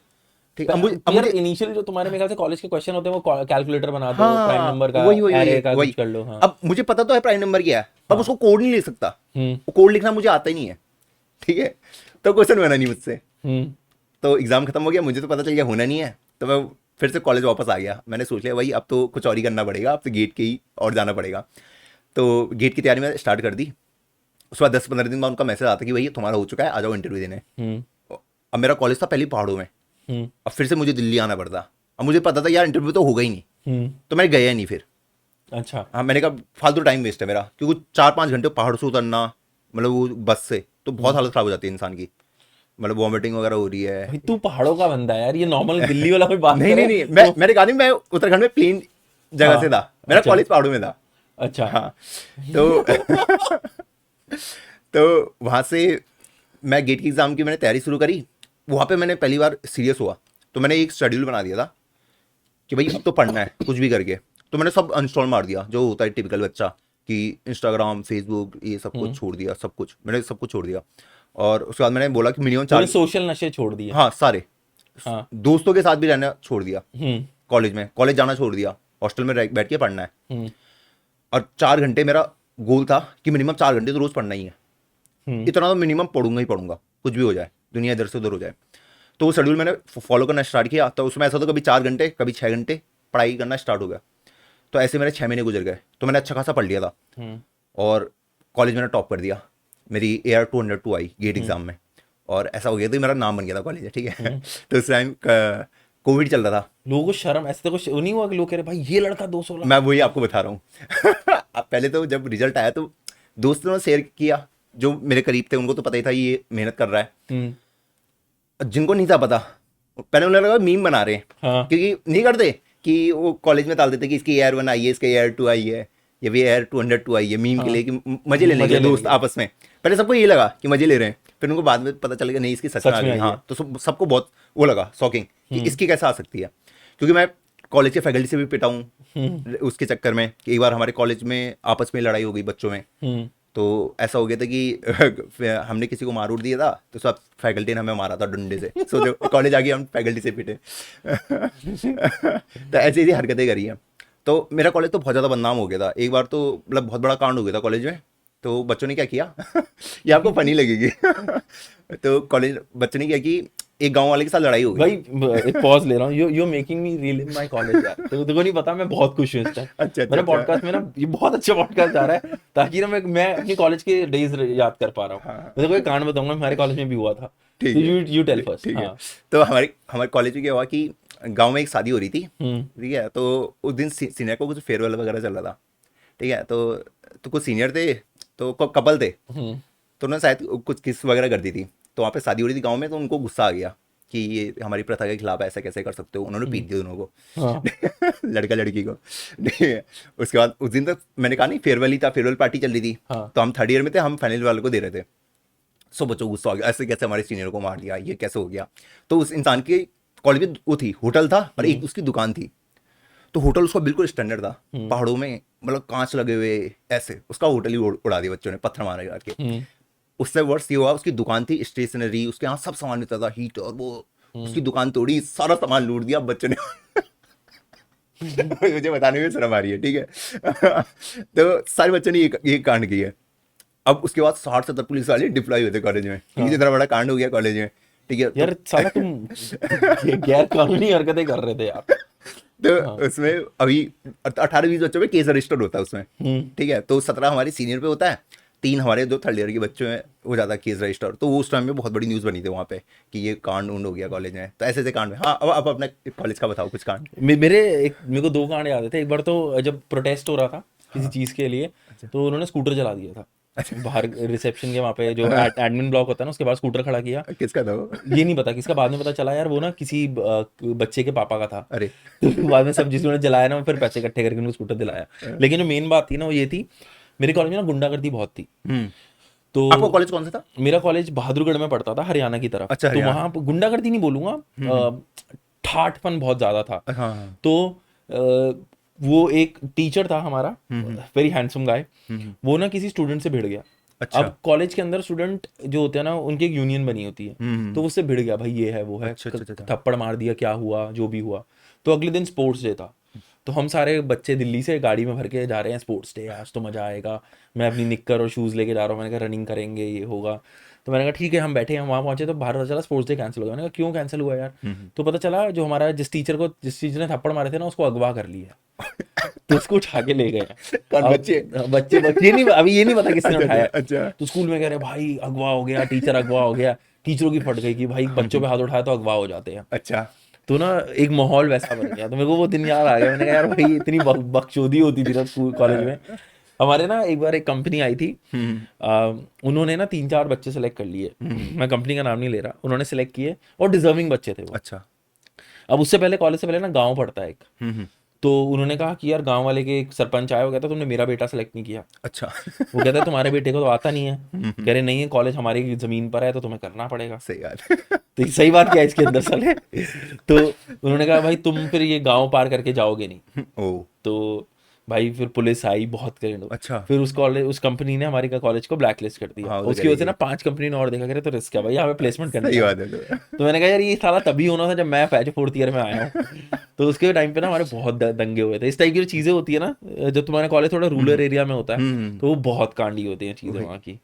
ठीक, अब मुझे इनिशियल जो तुम्हारे मेरे ख्याल से कॉलेज के क्वेश्चन होते हैं वो कैलकुलेटर बना दो, हाँ, प्राइम नंबर का, वही एरे का कुछ कर लो। हाँ। अब मुझे पता तो है प्राइम नंबर क्या है, अब उसको कोड नहीं लिख सकता, वो कोड लिखना मुझे आता ही नहीं है, ठीक है। तो क्वेश्चन बना नहीं मुझसे। तो एग्जाम खत्म हो गया, मुझे तो पता चल गया होना नहीं है, तो मैं फिर से कॉलेज वापस आ गया। मैंने सोच लिया भाई अब तो कुछ और ही करना पड़ेगा, अब तो गेट के ही और जाना पड़ेगा। तो गेट की तैयारी में स्टार्ट कर दी। उसके बाद 10-15 दिन बाद उनका मैसेज आता कि भाई तुम्हारा हो चुका है, आ जाओ इंटरव्यू देने। अब मेरा कॉलेज था पहले पहाड़ों में, अब फिर से मुझे दिल्ली आना पड़ता। अब मुझे पता था यार इंटरव्यू तो होगा ही नहीं, तो मैंने गया नहीं फिर। अच्छा। हाँ, मैंने कहा फालतू टाइम वेस्ट है मेरा, क्योंकि 4-5 घंटे पहाड़ से उतरना, मतलब वो बस से तो बहुत हालत खराब हो जाती है इंसान की, मतलब वॉमिटिंग वगैरह हो रही है। तू पहाड़ों का बंदा है यार, ये नॉर्मल दिल्ली वाला कोई बात नहीं, मैंने कहा नहीं, मैं उत्तराखंड में प्लेन जगह हाँ, से था, मेरा अच्छा। कॉलेज पहाड़ों में था। अच्छा। हाँ तो तो वहाँ से मैं गेट की एग्ज़ाम की मैंने तैयारी शुरू करी। वहाँ पे मैंने पहली बार सीरियस हुआ, तो मैंने एक शेड्यूल बना दिया था कि भाई अब तो पढ़ना है कुछ भी करके। तो मैंने सब अनइंस्टॉल मार दिया जो होता है टिपिकल बच्चा, कि इंस्टाग्राम, फेसबुक, ये सब कुछ छोड़ दिया, सब कुछ मैंने सब कुछ छोड़ दिया। और उसके बाद मैंने बोला कि मिनिमम तूने 4, सोशल नशे छोड़ दिए? हाँ सारे, हाँ। दोस्तों के साथ भी रहना छोड़ दिया, हम्म। कॉलेज में कॉलेज जाना छोड़ दिया, हॉस्टल में बैठ के पढ़ना है। हम्म। और 4 घंटे मेरा गोल था कि मिनिमम 4 घंटे तो रोज पढ़ना ही है। इतना तो मिनिमम पढ़ूंगा ही पढ़ूंगा, कुछ भी हो जाए, दुनिया इधर से उधर हो जाए। तो वो शेड्यूल मैंने फॉलो करना स्टार्ट किया। तो उसमें ऐसा था कभी 4 घंटे कभी 6 घंटे पढ़ाई करना स्टार्ट हो गया। तो ऐसे मेरे 6 महीने गुजर गए। तो मैंने अच्छा खासा पढ़ लिया था और कॉलेज मैंने टॉप कर दिया। मेरी AR 202 आई गेट एग्जाम में, और ऐसा हो गया तो मेरा नाम बन गया था कॉलेज, ठीक है। तो उस टाइम कोविड चल रहा था। लोगों को शर्म ऐसे तो कुछ नहीं हुआ कि लोग कह रहे भाई ये लड़का 216? मैं वही आपको बता रहा हूँ। अब पहले तो जब रिजल्ट आया तो दोस्तों ने शेयर किया, जो मेरे करीब थे उनको तो पता ही था ये मेहनत कर रहा है। जिनको नहीं था पता, पहले उन्हें लगा मीम बना रहे हैं। हाँ। क्योंकि नहीं करते कि वो कॉलेज में डाल देते कि इसकी AR 1 आई है, इसके AR 2 आई है, ये भी AR 202 आई है, मीम के लिए कि मजे ले लेंगे दोस्त आपस में। पहले सबको ये लगा कि मजे ले रहे हैं, फिर उनको बाद में पता चलेगा नहीं इसकी सच में आ गई। हाँ, तो सबको बहुत वो लगा शॉकिंग कि इसकी कैसे आ सकती है। क्योंकि मैं कॉलेज के फैकल्टी से भी पिटा हूँ उसके चक्कर में कि एक बार हमारे कॉलेज में आपस में लड़ाई हो गई बच्चों में। तो ऐसा हो गया था कि हमने किसी को मार उड़ दिया था, तो सब फैकल्टी ने हमें मारा था डंडे से। सो जो कॉलेज आके हम फैकल्टी से पिटे। तो ऐसी ऐसी हरकतें करी हैं। तो मेरा कॉलेज तो बहुत ज़्यादा बदनाम हो गया था। एक बार तो मतलब बहुत बड़ा कांड हो गया था कॉलेज में। तो बच्चों ने क्या किया, ये आपको फनी लगेगी। तो कॉलेज बच्चों ने क्या कि एक गांव वाले के साथ लड़ाई हो गई। भाई एक पॉज ले रहा हूँ, you making me relive my college यार। देखो नहीं पता, मैं बहुत खुश हूँ इस टाइम। अच्छा, मेरा पॉडकास्ट में ना ये बहुत अच्छा पॉडकास्ट जा रहा है, ताकि ना मैं अपनी कॉलेज के डेज याद कर पा रहा हूँ। मैं देखो एक कांड बताऊंगा, हमारे कॉलेज में भी हुआ था। ठीक तो है, यू टेल फर्स्ट। ठीक है। हाँ। तो हमारे कॉलेज में क्या हुआ कि गांव में एक शादी हो रही थी, ठीक है। तो उस दिन सीनियर को कुछ फेयरवेल वगैरह चल रहा था, ठीक है। तो कुछ सीनियर थे, तो कपल थे, तो उन्होंने शायद कुछ किस वगैरह कर दी थी। तो वहाँ पे शादी हो रही थी गांव में, तो उनको गुस्सा आ गया कि ये हमारी प्रथा के खिलाफ है, ऐसा कैसे कर सकते हो। उन्होंने पीट दिया दोनों को, लड़का लड़की को, ठीक है। उसके बाद उस दिन तक मैंने कहा नहीं फेयरवेल ही था, फेयरवेल पार्टी चल रही थी। तो हम 3rd ईयर में थे, हम फाइनल वाले को दे रहे थे। सो बच्चों को गुस्सा आ गया, ऐसे कैसे हमारे सीनियर को मार दिया, ये कैसे हो गया। तो उस इंसान के कॉलेज में वो थी, होटल था और एक उसकी दुकान थी। तो होटल उसका बिल्कुल स्टैंडर्ड था, पहाड़ों में, मतलब कांच लगे हुए ऐसे। उसका होटल ही उड़ा दिया बच्चों ने, पत्थर मारे करके। उससे वर्ष ये हुआ, उसकी दुकान थी स्टेशनरी, उसके यहाँ सब सामान मिलता था, हीट और वो। उसकी दुकान तोड़ी, सारा सामान लूट दिया बच्चों ने। मुझे बताने में शर्म आ रही है, ठीक है। तो सारे बच्चों ने ये कांड किया। अब उसके बाद 60-70 पुलिस वाले डिप्लॉय हुए थे कॉलेज में, क्योंकि इतना बड़ा कांड हो गया कॉलेज में, ठीक है। यार साला तुम गैर कानूनी हरकतें कर रहे थे यार। तो उसमें अभी 18-20 बच्चों में केस रजिस्टर होता है उसमें, ठीक है। तो 17 हमारे सीनियर पे होता है, 3 हमारे जो 3rd ईयर के बच्चों में हो जाता है केस रजिस्टर। तो वो उस टाइम में बहुत बड़ी न्यूज़ बनी थी वहाँ पे कि ये कांड उंड हो गया कॉलेज में। तो ऐसे ऐसे कांड में। हाँ, अब अपने कॉलेज का बताओ कुछ कांड। मेरे को 2 कांड याद थे। एक बार तो जब प्रोटेस्ट हो रहा था किसी चीज के लिए, तो उन्होंने स्कूटर जला दिया था बाहर रिसेप्शन के, वहाँ पे जो एडमिन ब्लॉक होता है ना, उसके बाद स्कूटर खड़ा किया। किसका था वो? ये नहीं पता किसका, बाद में पता चला यार वो ना किसी बच्चे के पापा का था। अरे तो बाद में सब जिसने जलाया ना, फिर पैसे इकट्ठे करके उनको स्कूटर दिलाया। लेकिन जो मेन बात थी ना वो ये थी, मेरे कॉलेज में ना गुंडागर्दी बहुत थी। तो आपका कॉलेज कौन सा था? मेरा कॉलेज बहादुरगढ़ में पड़ता था, हरियाणा की तरफ। अच्छा, तो वहाँ गुंडागर्दी नहीं बोलूंगा, ठाठपन बहुत ज्यादा था। हाँ। तो वो एक टीचर था हमारा, वेरी हैंडसम गाय, वो ना किसी स्टूडेंट से भिड़ गया। अच्छा। अब कॉलेज के अंदर स्टूडेंट जो होते हैं ना, उनकी एक यूनियन बनी होती है। तो उससे भिड़ गया, भाई ये है वो है। अच्छा। थप्पड़ मार दिया, क्या हुआ जो भी हुआ। तो अगले दिन स्पोर्ट्स डे था, तो हम सारे बच्चे दिल्ली से गाड़ी में भर के जा रहे हैं, स्पोर्ट्स डे आज तो मजा आएगा। मैं अपनी निक्कर और शूज़ लेके जा रहा हूँ, मैंने कहा रनिंग करेंगे, ये होगा। तो मैंने कहा ठीक है, हम बैठे हैं। वहाँ पहुंचे तो बाहर पता चला स्पोर्ट्स डे कैंसिल हो गया। मैंने कहा क्यों कैंसिल हुआ यार? तो पता चला जो हमारा जिस टीचर ने थप्पड़ मारे थे ना, उसको अगवा कर लिया। तो उसको उठा के ले गए। बच्चे ये नहीं, अभी ये नहीं पता किसने उठाया। अच्छा। तो स्कूल में कह रहे भाई अगवा हो गया, टीचर अगवा हो गया। टीचरों की फट गई कि भाई बच्चों पे हाथ उठाया तो अगवा हो जाते हैं। अच्छा। तो ना एक माहौल वैसा बन गया। तो मेरे को वो दिन याद आ गया। मैंने कहा यार भाई इतनी बकचोदी होती थी ना स्कूल कॉलेज में। हमारे ना एक बार एक कंपनी आई थी, उन्होंने ना 3-4 बच्चे सेलेक्ट कर लिए। मैं कंपनी का नाम नहीं ले रहा, उन्होंने सेलेक्ट किए और डिजर्विंग बच्चे थे वो। अच्छा। अब उससे पहले, कॉलेज से पहले ना गाँव पड़ता है एक, तो उन्होंने कहा कि यार गांव वाले के एक सरपंच आया, हो गया था तुमने मेरा बेटा सेलेक्ट नहीं किया। अच्छा। वो कहता है तुम्हारे बेटे को तो आता नहीं है। कह रहे नहीं है, कॉलेज हमारी जमीन पर है तो तुम्हें करना पड़ेगा। सही बात। तो ये सही बात क्या है इसके अंदर साले। तो उन्होंने कहा भाई तुम फिर ये गांव पार करके जाओगे नहीं। ओ तो भाई फिर पुलिस आई, बहुत करे। अच्छा। फिर उस कॉलेज, उस कंपनी ने हमारे का कॉलेज को ब्लैक लिस्ट कर दिया। हाँ, वो तो उसकी वजह से करेगी। ना 5 कंपनी ने और देखा, करे तो रिस्क क्या भाई, यहाँ पे प्लेसमेंट करने सही का। बात है। तो मैंने कहा यार ये साला तभी होना था जब मैं पैच 4th ईयर में आया हूँ। तो उसके टाइम पे ना हमारे बहुत दंगे हुए थे। इस टाइप की चीजें होती है ना, जब तुम्हारा कॉलेज थोड़ा रूरल एरिया में होता है तो वो बहुत कांडी होती है चीजें वहाँ की।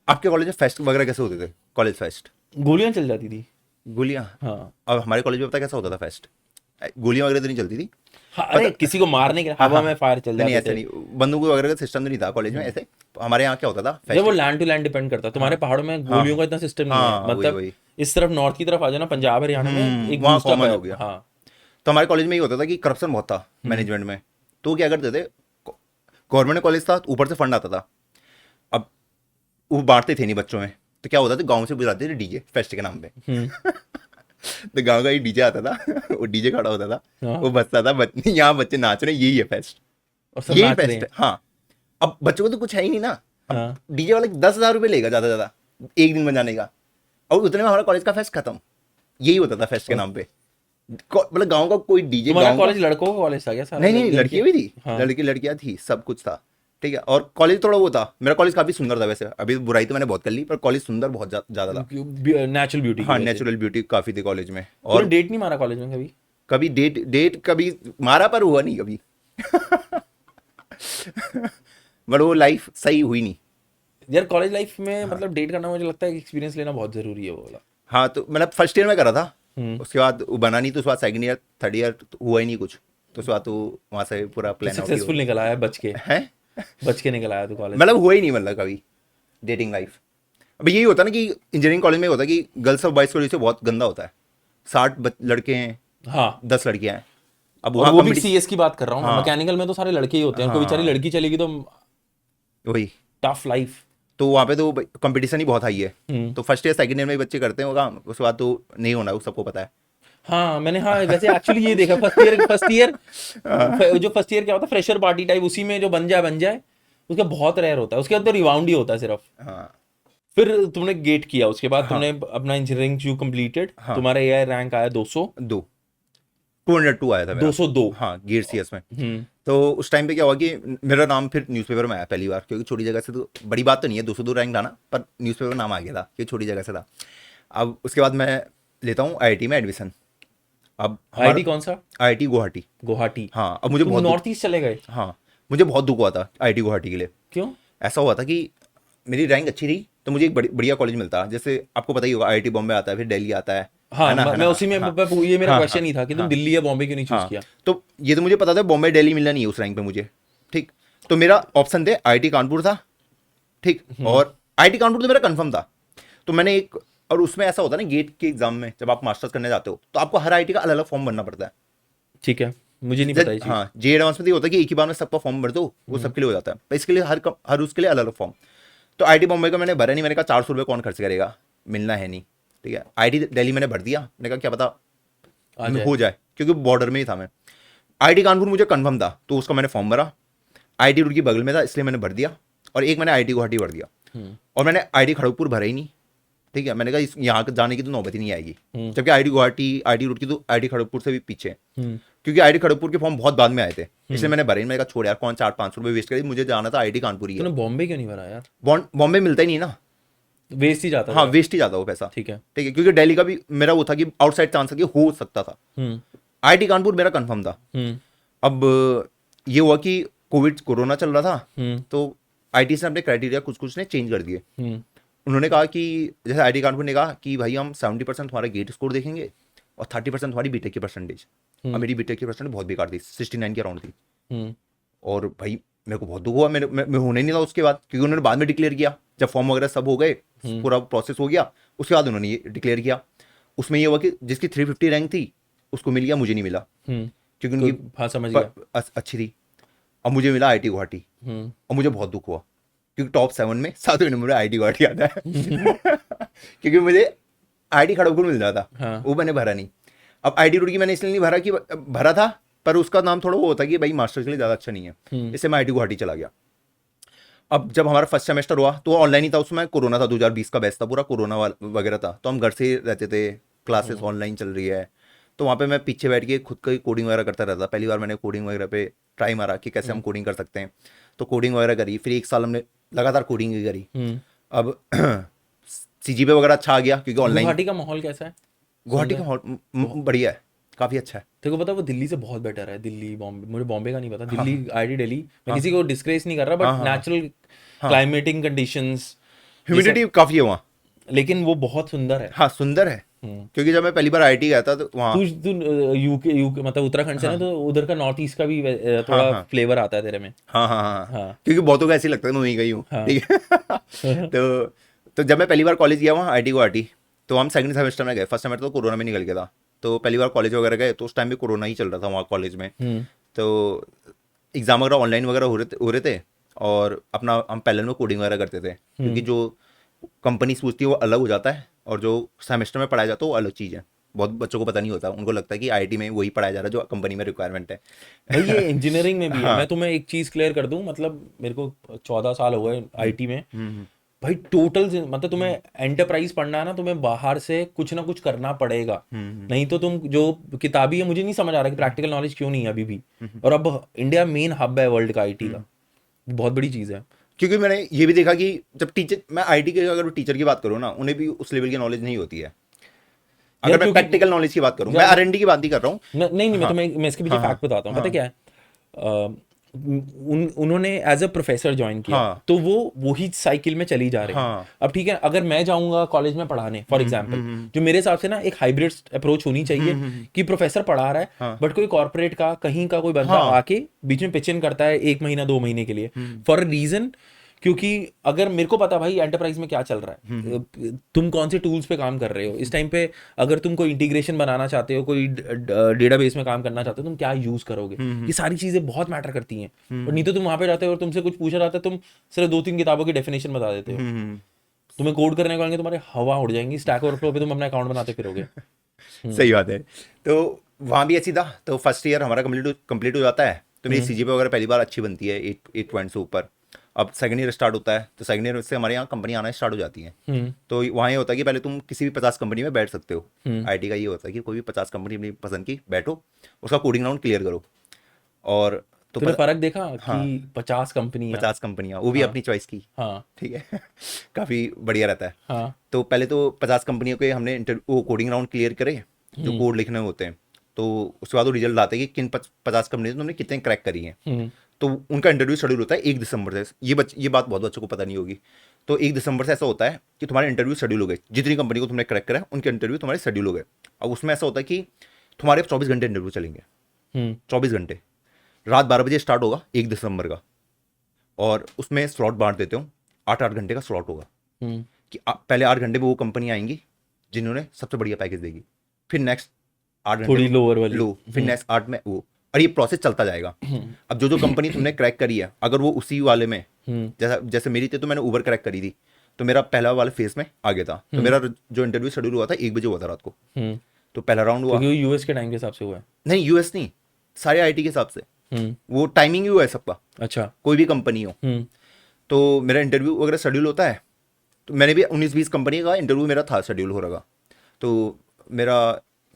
आपके कॉलेज में फेस्ट वगैरह कैसे होते थे? कॉलेज फेस्ट गोलियां चल जाती थी। गोलियां? हाँ अब हमारे कॉलेज में पता है कैसा होता था फेस्ट? गोलियां वगैरह तो नहीं चलती थी। हाँ, अरे किसी को मारने के हवा में फायर चल नहीं, जाते ऐसे थे। नहीं, बंदूक वगैरह का सिस्टम तो नहीं था कॉलेज में ऐसे। हमारे यहाँ क्या होता था जब वो लैंड टू लैंड डिपेंड करता है। तुम्हारे पहाड़ों में गोलियों का इतना सिस्टम नहीं हाँ, है। वही, मतलब वही। इस तरफ नॉर्थ की तरफ आ जाना, पंजाब हरियाणा में एक वहाँ boost up common है। हो गया। हाँ तो हमारे कॉलेज में ये होता था कि करप्शन बहुत था मैनेजमेंट में। तो क्या करते थे, गवर्नमेंट कॉलेज था तो ऊपर से फंड आता था। अब वो बांटते थे नहीं बच्चों में, तो क्या होता था गांव से बुलाते थे डीजे फेस्ट के नाम पे। तो गांव का एक डीजे आता था, वो डीजे खड़ा होता था, हाँ। वो बजता था, यहाँ बच्चे नाच रहे हैं, यही है फेस्ट, और सब यही नाच रहे फेस्ट हैं। है। हाँ, अब बच्चों को तो कुछ है ही नहीं ना। हाँ। डीजे वाला 10,000 रुपये लेगा ज्यादा ज्यादा एक दिन बजाने का, और उतने में हमारा कॉलेज का फेस्ट खत्म। यही होता था फेस्ट के नाम पे। मतलब गांव का कोई डीजे, तुम्हारा कॉलेज लड़कों का कॉलेज था क्या सारा? नहीं नहीं, लड़कियां भी थी। हाँ। लड़कियां थी, सब कुछ था। ठीक है, और कॉलेज थोड़ा वो था, मेरा कॉलेज काफी सुंदर था वैसे। अभी बुराई तो मैंने बहुत कर ली, पर कॉलेज सुंदर बहुत ज्यादा था। Natural beauty. हाँ, नेचुरल ब्यूटी काफी थी कॉलेज में। और और डेट नहीं मारा कॉलेज में कभी? कभी डेट कभी मारा, पर हुआ नहीं कभी। बट वो लाइफ सही हुई नहीं। यार कॉलेज लाइफ में मतलब डेट करना मुझे लगता है एक्सपीरियंस लेना बहुत जरूरी है वो वाला। हाँ, तो मतलब फर्स्ट ईयर में करा था, उसके बाद वो बना नहीं, तो उसके बाद सेकंड ईयर थर्ड ईयर हुआ ही नहीं कुछ। तो उसके बाद तो वहाँ से पूरा प्लान सक्सेसफुल निकल आया बच के। है। बच के निकल आया तो कॉलेज। मतलब हुआ ही नहीं, मतलब कभी डेटिंग लाइफ। अब यही होता है ना कि इंजीनियरिंग कॉलेज में होता है कि गर्ल्स और बॉयज को से बहुत गंदा होता है। 60 लड़के हैं, हाँ 10 लड़कियां हैं। अब और वहाँ वो भी सीएस की बात कर रहा हूँ। हाँ। मैकेनिकल में तो सारे लड़के ही होते हैं। कोई बेचारी लड़की चलेगी तो वही, टफ लाइफ। तो वहाँ पे तो कंपटीशन ही बहुत हाई है। तो फर्स्ट ईयर सेकंड ईयर में बच्चे करते हैं वो काम, उसके बाद तो नहीं होना, वो सबको पता है। हाँ मैंने, हाँ वैसे एक्चुअली ये देखा फर्स्ट ईयर जो फर्स्ट ईयर क्या होता है, फ्रेशर पार्टी टाइप, उसी में जो बन जाए उसका बहुत रेयर होता है। उसके बाद तो रिवाउंड ही होता है सिर्फ। हाँ, फिर तुमने गेट किया, उसके बाद तुमने अपना इंजीनियरिंग यू कंप्लीटेड। तुम्हारा एआई रैंक आया 200 202 आया था मेरा। 202। हाँ, गेट सीएस में। तो उस टाइम पे क्या हुआ कि मेरा नाम फिर न्यूज़पेपर में आया पहली बार, क्योंकि छोटी जगह से तो बड़ी बात तो नहीं है 202 रैंक लाना, पर न्यूज़पेपर में नाम आ गया था कि छोटी जगह से था। अब उसके बाद मैं लेता हूँ आईआईटी में एडमिशन। अब आईआईटी कौन सा? आईआईटी गुवाहाटी। गुवाहाटी। हाँ, अब मुझे तुम बहुत नॉर्थ ईस्ट चले गए? हाँ, मुझे बहुत दुख हुआ था आईआईटी गुवाहाटी के लिए। क्यों? ऐसा हुआ था कि मेरी रैंक अच्छी थी तो मुझे एक बढ़िया कॉलेज मिलता, जैसे आपको पता ही होगा आईआईटी बॉम्बे आता है, फिर दिल्ली आता है। हाँ है ना, मैं उसी में ये मेरा हाँ, क्वेश्चन ही था कि तुम दिल्ली या बॉम्बे क्यों नहीं चूज हाँ, किया? तो ये तो मुझे पता था बॉम्बे दिल्ली मिलना नहीं है उस रैंक पे मुझे। ठीक, तो मेरा ऑप्शन थे आईआईटी कानपुर था। ठीक, और आईआईटी कानपुर तो मेरा कंफर्म था। तो मैंने एक, और उसमें ऐसा होता है ना गेट के एग्जाम में जब आप मास्टर्स करने जाते हो तो आपको हर आईआईटी का अलग अलग फॉर्म भरना पड़ता है। ठीक है, मुझे नहीं पता ये चीज। हाँ, जे एडवांस में तो ये होता है कि एक ही बार में सबका फॉर्म भर दो, वो सबके लिए हो जाता है। पर इसके लिए हर उसके लिए अलग अलग फॉर्म। तो आईआईटी बॉम्बे का मैंने भरा नहीं, मैंने कहा 400 रुपये कौन खर्च करेगा, मिलना है नहीं। ठीक है, आईआईटी दिल्ली मैंने भर दिया, मैंने कहा क्या पता हो जाए, क्योंकि बॉर्डर में ही था मैं। आईआईटी कानपुर मुझे कंफर्म था तो उसका मैंने फॉर्म भरा। आईआईटी रुड़की बगल में था इसलिए मैंने भर दिया, और एक मैंने आईआईटी गुवाहाटी भर दिया। और मैंने आईआईटी खड़गपुर भरा ही नहीं। ठीक है, मैंने कहा यहाँ जाने की तो नौबत ही नहीं आएगी, जबकि आईआईटी गुवाहाटी आईआईटी रुड़की तो आईआईटी खड़गपुर से भी पीछे है, क्योंकि आईआईटी खड़गपुर के फॉर्म बहुत बाद में आए थे, इसलिए मैंने भरे। मैंने कहा छोड़ यार, कौन 400-500 रुपये वेस्ट करी, मुझे जाना था आईआईटी कानपुर ही है। तूने बॉम्बे क्यों नहीं भरा यार? बॉम्बे मिलता ही नहीं ना, वेस्ट ही जाता हाँ था। वेस्ट ही जाता वो पैसा। ठीक है। ठीक है, क्योंकि दिल्ली का भी मेरा वो था कि आउटसाइड चांस हो सकता था। आईआईटी कानपुर मेरा कंफर्म था। अब ये हुआ कि कोरोना चल रहा था, तो आईटी से अपने क्राइटेरिया कुछ ने चेंज कर दिए। उन्होंने कहा कि जैसे आईटी कानपुर ने कहा कि भाई हम 70% तुम्हारा गेट स्कोर देखेंगे और 30% तुम्हारी बीटेक की परसेंटेज। और मेरी बीटेक की परसेंटेज बहुत बेकार थी, 69 के अराउंड थी। और भाई मेरे को बहुत दुख हुआ, मैं होने नहीं था उसके बाद, क्योंकि उन्होंने बाद में डिक्लेयर किया जब फॉर्म वगैरह सब हो गए, पूरा प्रोसेस हो गया, उसके बाद उन्होंने ये डिक्लेयर किया। उसमें ये हुआ कि जिसकी 350 रैंक थी उसको मिल गया, मुझे नहीं मिला, क्योंकि उनकी हाँ समझ गया। अच्छी थी। अब मुझे मिला आईटी गुवाहाटी, और मुझे बहुत दुख हुआ क्योंकि टॉप 7 में 7वें नंबर में आईटी गुवाहाटी आता है। क्योंकि मुझे आईटी खड़गपुर मिल रहा था, हाँ। वो मैंने भरा नहीं। अब आईटी रुड़की मैंने इसलिए नहीं भरा कि भरा था पर उसका नाम थोड़ा वो होता है कि भाई मास्टर्स के लिए ज़्यादा अच्छा नहीं है, इससे मैं IIT गुवाहाटी चला गया। अब जब हमारा फर्स्ट सेमेस्टर हुआ तो ऑनलाइन ही था, उसमें कोरोना था, 2020 का बैच था, पूरा कोरोना वगैरह था, तो हम घर से ही रहते थे, क्लासेस ऑनलाइन चल रही है। तो वहाँ पे मैं पीछे बैठ के खुद का कोडिंग वगैरह करता रहता। पहली बार मैंने कोडिंग वगैरह पे ट्राई मारा कि कैसे हम कोडिंग कर सकते हैं, तो कोडिंग वगैरह करी, फिर 1 साल हमने लगातार कोडिंग ही करी। अब CGPA वगैरह अच्छा आ गया क्योंकि ऑनलाइन। गुवाहाटी का माहौल कैसा है? गुवाहाटी का बढ़िया है, काफ़ी अच्छा है। तेरे को पता है वो दिल्ली से बहुत बेटर है। दिल्ली, बॉम्बे, मुझे बॉम्बे का नहीं पता, दिल्ली, IIT दिल्ली, मैं किसी को डिस्क्रेस नहीं कर रहा, बट नेचुरल क्लाइमेटिंग कंडीशंस, ह्यूमिडिटी काफ़ी है वहाँ, लेकिन वो बहुत सुंदर है। हाँ सुंदर है। क्योंकि जब मैं पहली बार IIT गया था तो वहाँ तू यूके मतलब उत्तराखंड से ना, तो उधर का नॉर्थ ईस्ट का भी थोड़ा फ्लेवर आता है तेरे में। हाँ, क्योंकि बहुतों को ऐसे ही लगता है मैं वहीं गई हूँ, ठीक है। तो जब मैं पहली बार कॉलेज गया वहाँ IIT गुवाहाटी, तो हम सेकंड सेमेस्टर में गए, फर्स्ट सेमेस्टर तो कोरोना में निकल गया था, तो पहली बार कॉलेज वगैरह गए तो उस टाइम भी कोरोना ही चल रहा था वहाँ कॉलेज में। तो एग्जाम वगैरह ऑनलाइन वगैरह हो रहे थे, और अपना हम पैरेलल में कोडिंग वगैरह करते थे, क्योंकि जो कंपनी सोचती है वो अलग हो जाता है, और जो सेमेस्टर में पढ़ाया जाता है वो अलग चीज़ है। बहुत बच्चों को पता नहीं होता, उनको लगता है कि IIT में वही पढ़ाया जा रहा है जो कंपनी में रिक्वायरमेंट है। भाई ये इंजीनियरिंग में भी है। मैं तुम्हें एक चीज क्लियर कर दूं, मतलब मेरे को 14 साल हो गए IT में। भाई टोटल मतलब तुम्हें एंटरप्राइज पढ़ना है ना, तुम्हें बाहर से कुछ ना कुछ करना पड़ेगा, नहीं तो तुम जो किताबी है, मुझे नहीं समझ आ रहा कि प्रैक्टिकल नॉलेज क्यों नहीं है अभी भी। और अब इंडिया मेन हब है वर्ल्ड का IT का, बहुत बड़ी चीज है। क्योंकि मैंने ये भी देखा कि जब टीचर, मैं IIT के अगर टीचर की बात करूँ ना, उन्हें भी उस लेवल की नॉलेज नहीं होती है। अगर मैं प्रैक्टिकल नॉलेज की बात करूँ, मैं R&D की बात नहीं कर रहा हूँ। नहीं, मैं इसके पीछे फैक्ट बताता हूँ। पता क्या है, उन्होंने एज अ प्रोफेसर ज्वाइन किया, तो वो वही साइकिल में चली जा रही है। अब ठीक है, अगर मैं जाऊंगा कॉलेज में पढ़ाने फॉर एग्जांपल, जो मेरे हिसाब से ना एक हाइब्रिड अप्रोच होनी चाहिए, कि प्रोफेसर पढ़ा रहा है, बट कोई कॉर्पोरेट का कहीं का कोई बंदा आके बीच में पिच इन करता है 1 महीना 2 महीने के लिए फॉर अ रीजन। क्योंकि अगर मेरे को पता भाई एंटरप्राइज में क्या चल रहा है, तुम कौन से टूल्स पे काम कर रहे हो इस टाइम पे, अगर तुम कोई इंटीग्रेशन बनाना चाहते हो, कोई डेटाबेस में काम करना चाहते हो, तुम क्या यूज करोगे, ये सारी चीजें बहुत मैटर करती हैं। और नहीं तो तुम वहां पे जाते हो और तुमसे कुछ पूछा जाता है, तुम सिर्फ 2-3 किताबों की डेफिनेशन बता देते हो, तुम्हें कोड करने को आएंगे, तुम्हारे हवा उड़ जाएंगी, स्टैक ओवरफ्लो पे तुम अपना अकाउंट बनाते फिरोगे। सही बात है। तो वहाँ भी ऐसी था, तो फर्स्ट ईयर हमारा कंप्लीट हो जाता है, तो मेरी CGPA वगैरह पहली बार अच्छी बनती है, 8 पॉइंट से ऊपर। अब सेकंड ईयर स्टार्ट होता है, तो सेकंड ईयर से हमारे यहाँ कंपनी आना स्टार्ट हो जाती है। तो वहाँ ये होता है कि पहले तुम किसी भी 50 कंपनी में बैठ सकते हो। IIT का ये होता है कि कोई भी 50 कंपनी अपनी पसंद की बैठो, उसका कोडिंग राउंड क्लियर करो। और तो तुमने फर्क देखा कि 50 कंपनियां, 50 कंपनियां, वो भी अपनी चॉइस की, ठीक है। काफ़ी बढ़िया रहता है। तो पहले तो 50 कंपनियों के हमने वो कोडिंग राउंड क्लियर करे, जो कोड लिखने होते हैं, तो उसके बाद वो रिजल्ट आते हैं कि किन 50 कंपनी से तुमने कितने क्रैक करी हैं। तो उनका इंटरव्यू शेड्यूल होता है 1 दिसंबर से। ये बात बहुत बच्चों को पता नहीं होगी। तो 1 दिसंबर से ऐसा होता है कि तुम्हारे इंटरव्यू शेड्यूल हो गए, जितनी कंपनी को तुमने क्रैक करा है उनके इंटरव्यू तुम्हारे शेड्यूल हो गए। अब उसमें ऐसा होता है कि तुम्हारे 24 घंटे इंटरव्यू चलेंगे, 24 घंटे, रात 12 बजे स्टार्ट होगा 1 दिसंबर का, और उसमें स्लॉट बांट देते हो, 8-8 घंटे का स्लॉट होगा, कि पहले 8 घंटे में वो कंपनी आएंगी जिन्होंने सबसे बढ़िया पैकेज देगी, फिर नेक्स्ट 8 घंटे थोड़ी लोअर वाली, लो, फिर नेक्स्ट 8 में वो, और ये प्रोसेस चलता जाएगा। अब जो कंपनी तुमने क्रैक करी है, अगर वो उसी वाले में, जैसे मेरी थी, तो मैंने ऊबर क्रैक करी थी, तो मेरा पहला वाला फेज में आ गया था। तो मेरा जो इंटरव्यू शेड्यूल हुआ था 1 बजे हुआ था रात को, तो पहला राउंड हुआ। यूएस के टाइम के हिसाब से हुआ है? नहीं, यूएस नहीं, सारे IIT के हिसाब से, वो टाइमिंग ही हुआ है सबका। अच्छा, कोई भी कंपनी हो। तो मेरा इंटरव्यू वगैरह शेड्यूल होता है, तो मैंने भी 19-20 कंपनी का इंटरव्यू मेरा था शेड्यूल हो रहा। तो मेरा